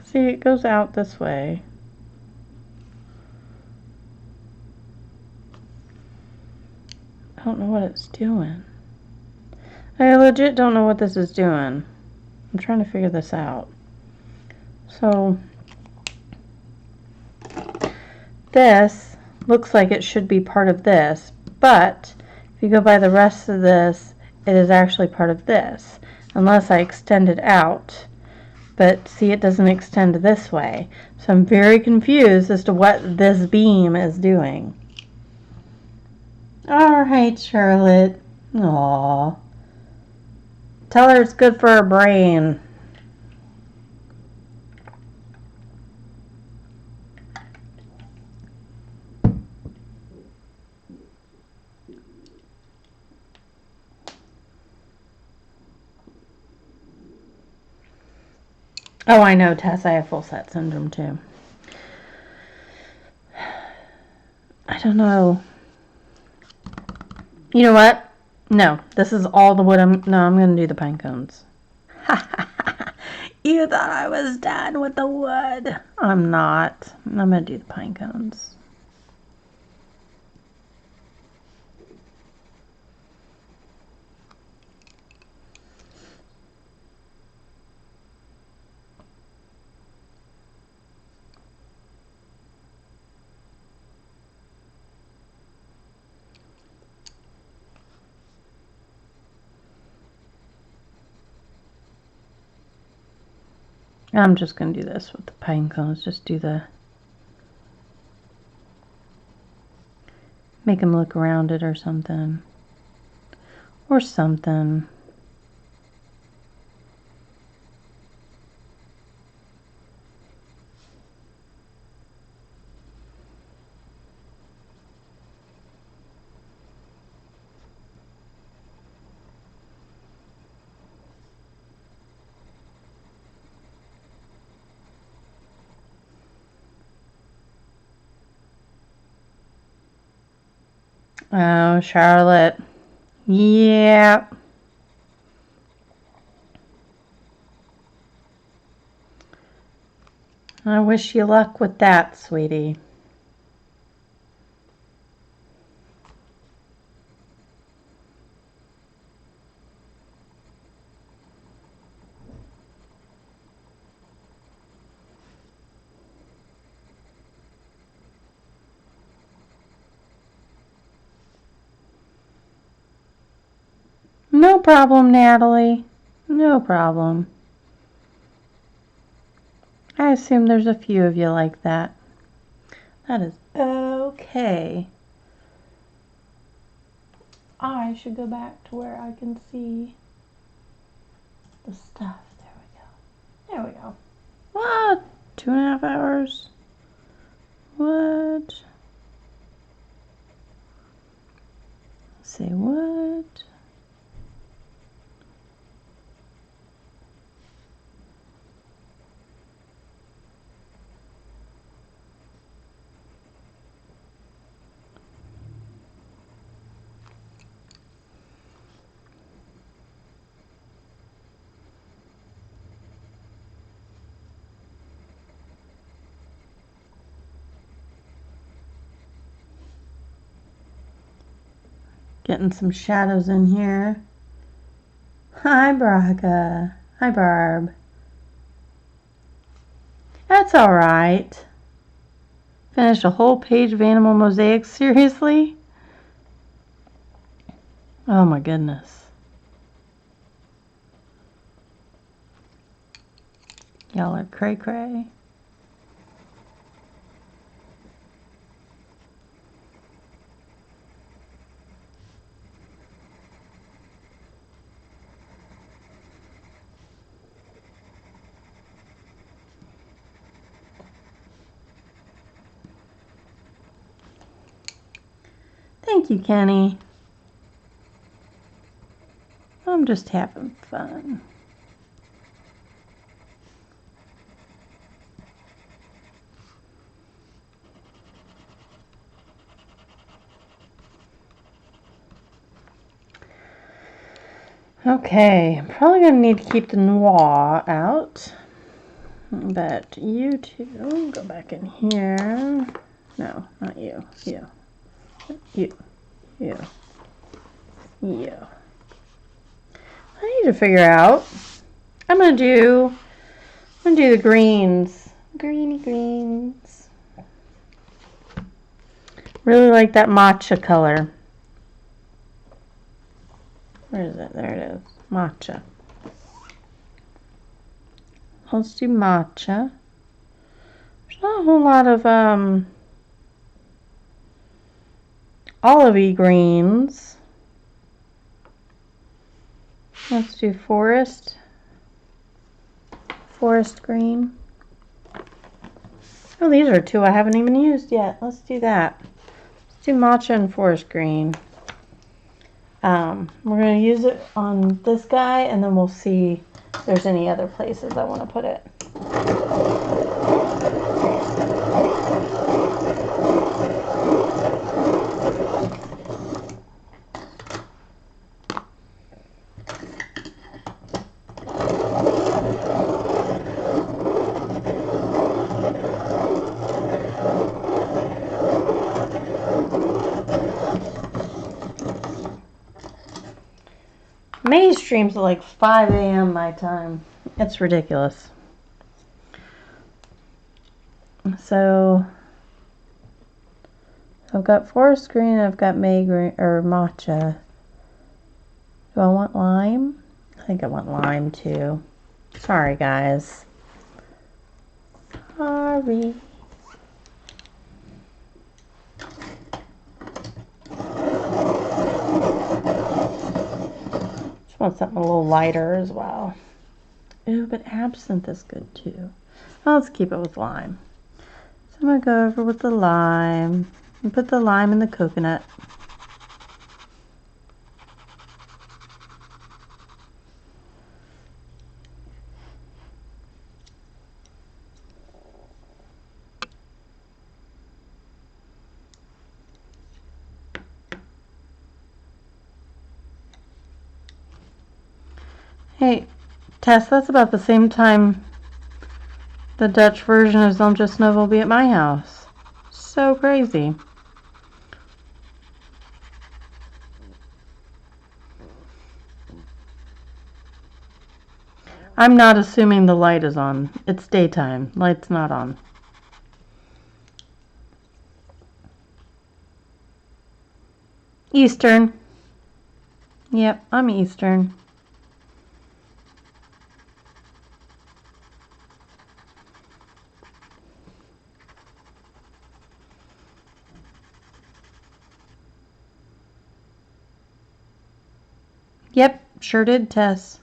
See, it goes out this way. I don't know what it's doing. I legit don't know what this is doing. I'm trying to figure this out. So, this looks like it should be part of this, but if you go by the rest of this, it is actually part of this, unless I extend it out. But see, it doesn't extend this way. So I'm very confused as to what this beam is doing. All right, Charlotte. Aww. Tell her it's good for her brain. Oh, I know, Tess. I have full set syndrome too. I don't know. You know what? No, this is all the wood. I'm going to do the pine cones. You thought I was done with the wood. I'm not. I'm going to do the pine cones. I'm just going to do this with the pine cones. Just do the... Make them look rounded or something. Or something. Oh, Charlotte. Yeah. I wish you luck with that, sweetie. No problem, Natalie. No problem. I assume there's a few of you like that. That is okay. I should go back to where I can see the stuff. There we go. There we go. What? 2.5 hours? What? Say what? Getting some shadows in here. Hi, Braga. Hi, Barb. That's all right. Finished a whole page of animal mosaics. Seriously? Oh my goodness. Y'all are cray cray. Thank you, Kenny. I'm just having fun. Okay, I'm probably going to need to keep the noir out. But you two, go back in here. No, not you. You. You. You. You. I need to figure out. I'm gonna do the greens. Greens. Really like that matcha color. Where is it? There it is. Matcha. Let's do matcha. There's not a whole lot of olivey greens. Let's do forest green. Oh, these are two I haven't even used yet. Let's do that. Let's do matcha and forest green. We're going to use it on this guy, and then we'll see if there's any other places I want to put it. May streams at like 5 a.m. my time. It's ridiculous. So I've got forest green, I've got May green or matcha. Do I want lime? I think I want lime too. Sorry, guys. Sorry. Just want something a little lighter as well. Ooh, but absinthe is good too. Well, let's keep it with lime. So I'm going to go over with the lime and put the lime in the coconut. Hey, Tess, that's about the same time the Dutch version of Don't Just Know will be at my house. So crazy. I'm not assuming the light is on. It's daytime. Light's not on. Eastern. Yep, I'm Eastern. Yep, sure did, Tess.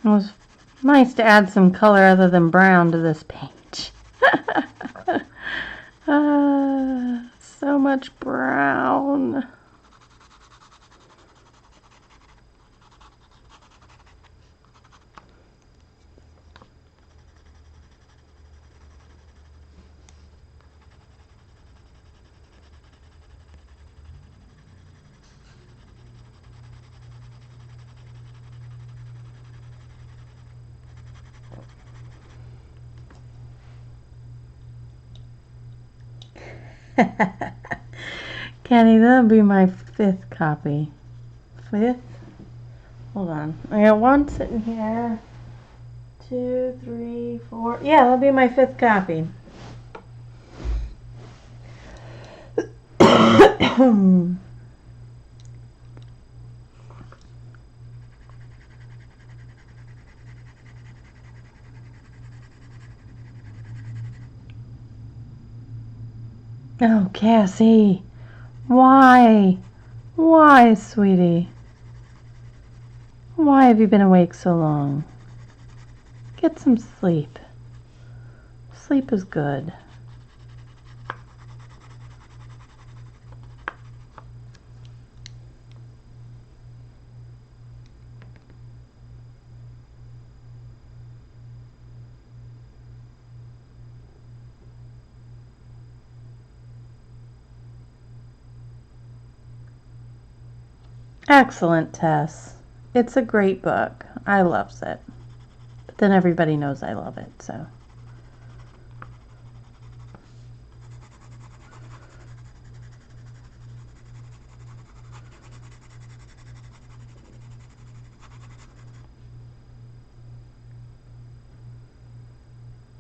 It was nice to add some color other than brown to this page. So much brown. Kenny, that'll be my 5th copy. 5th? Hold on. I got 1 sitting here. 2, 3, 4. Yeah, that'll be my 5th copy. Oh, Cassie. Why? Why, sweetie? Why have you been awake so long? Get some sleep. Sleep is good. Excellent, Tess. It's a great book. I loves it. But then everybody knows I love it, so.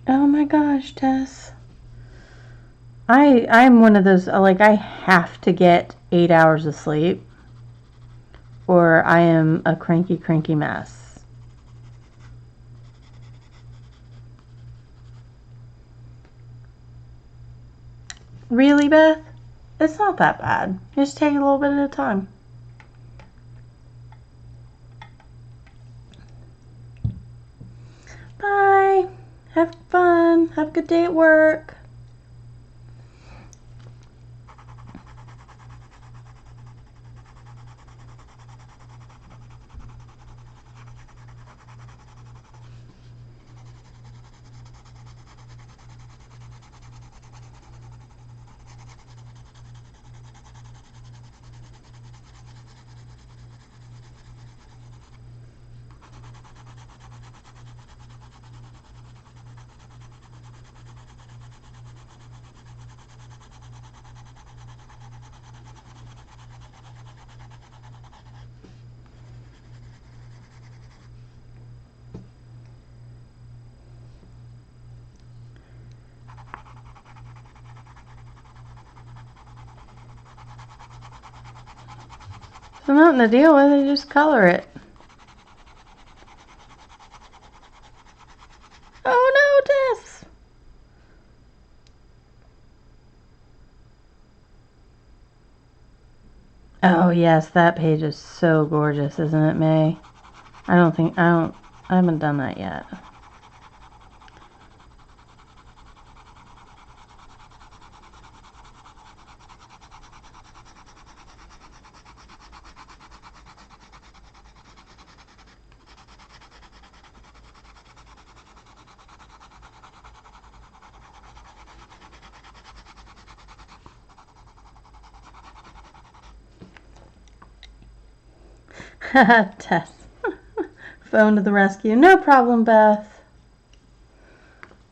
Oh my gosh, Tess. I'm one of those, like, I have to get 8 hours of sleep or I am a cranky mess. Really, Beth? It's not that bad. Just take a little bit at a time. Bye. Have fun. Have a good day at work. So nothing to deal with, you just color it. Oh no, Tess! Oh yes, that page is so gorgeous, isn't it, May? I haven't done that yet. Tess. Phone to the rescue. No problem, Beth.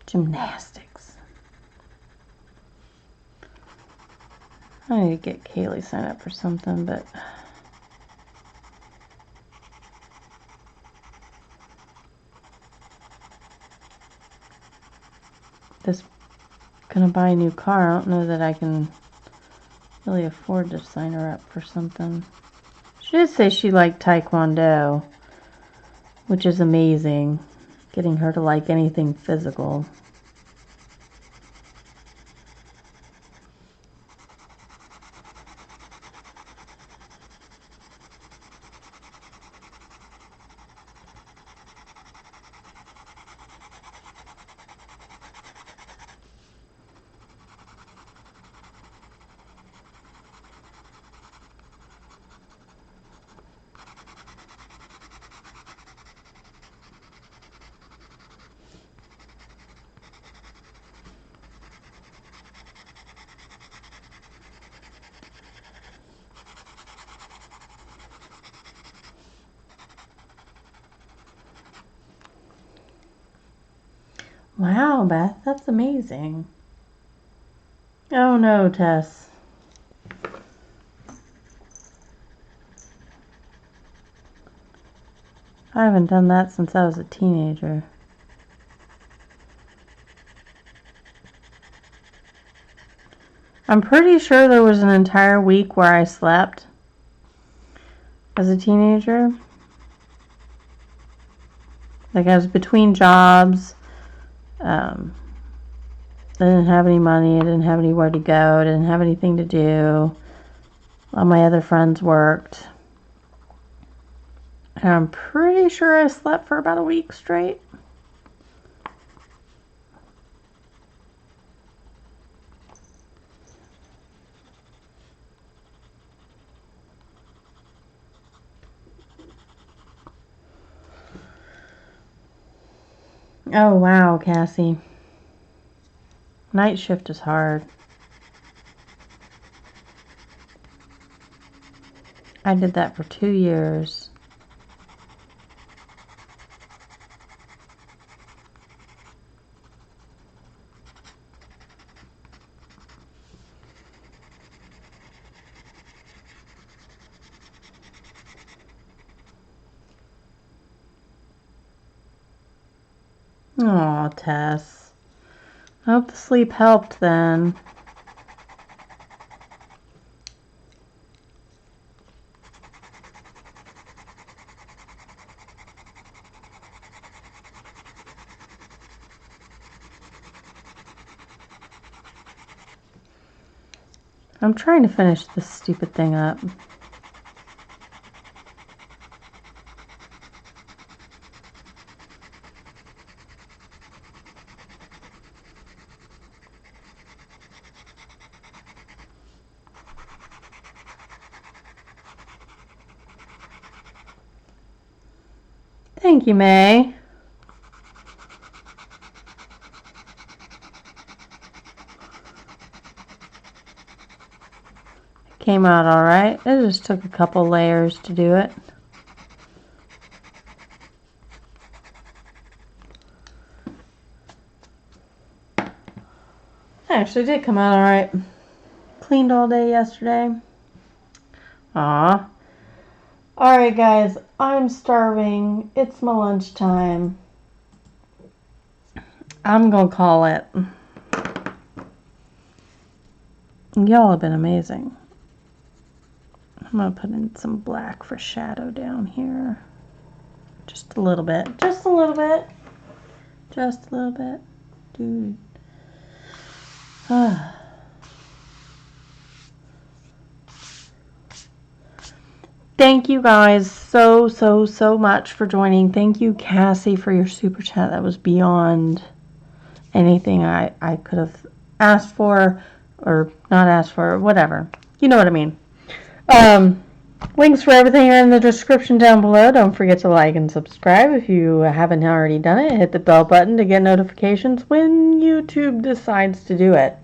Gymnastics. I need to get Kaylee signed up for something, but this gonna buy a new car. I don't know that I can really afford to sign her up for something. She did say she liked Taekwondo, which is amazing. Getting her to like anything physical. Wow, Beth, that's amazing. Oh no, Tess. I haven't done that since I was a teenager. I'm pretty sure there was an entire week where I slept as a teenager. Like I was between jobs. I didn't have any money. I didn't have anywhere to go. I didn't have anything to do. All my other friends worked. And I'm pretty sure I slept for about a week straight. Oh, wow, Cassie. Night shift is hard. I did that for 2 years. Aw, Tess. I hope the sleep helped then. I'm trying to finish this stupid thing up. Thank you, May. Came out all right. It just took a couple layers to do it. Actually did come out all right. Cleaned all day yesterday. Aw. Alright guys, I'm starving. It's my lunchtime. I'm gonna call it. Y'all have been amazing. I'm gonna put in some black for shadow down here. Just a little bit. Just a little bit. Just a little bit. Dude. Thank you guys so much for joining. Thank you, Cassie, for your super chat. That was beyond anything I could have asked for or not asked for, whatever. You know what I mean. Links for everything are in the description down below. Don't forget to like and subscribe if you haven't already done it. Hit the bell button to get notifications when YouTube decides to do it.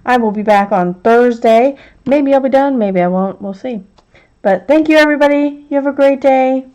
I will be back on Thursday. Maybe I'll be done, maybe I won't. We'll see. But thank you, everybody. You have a great day.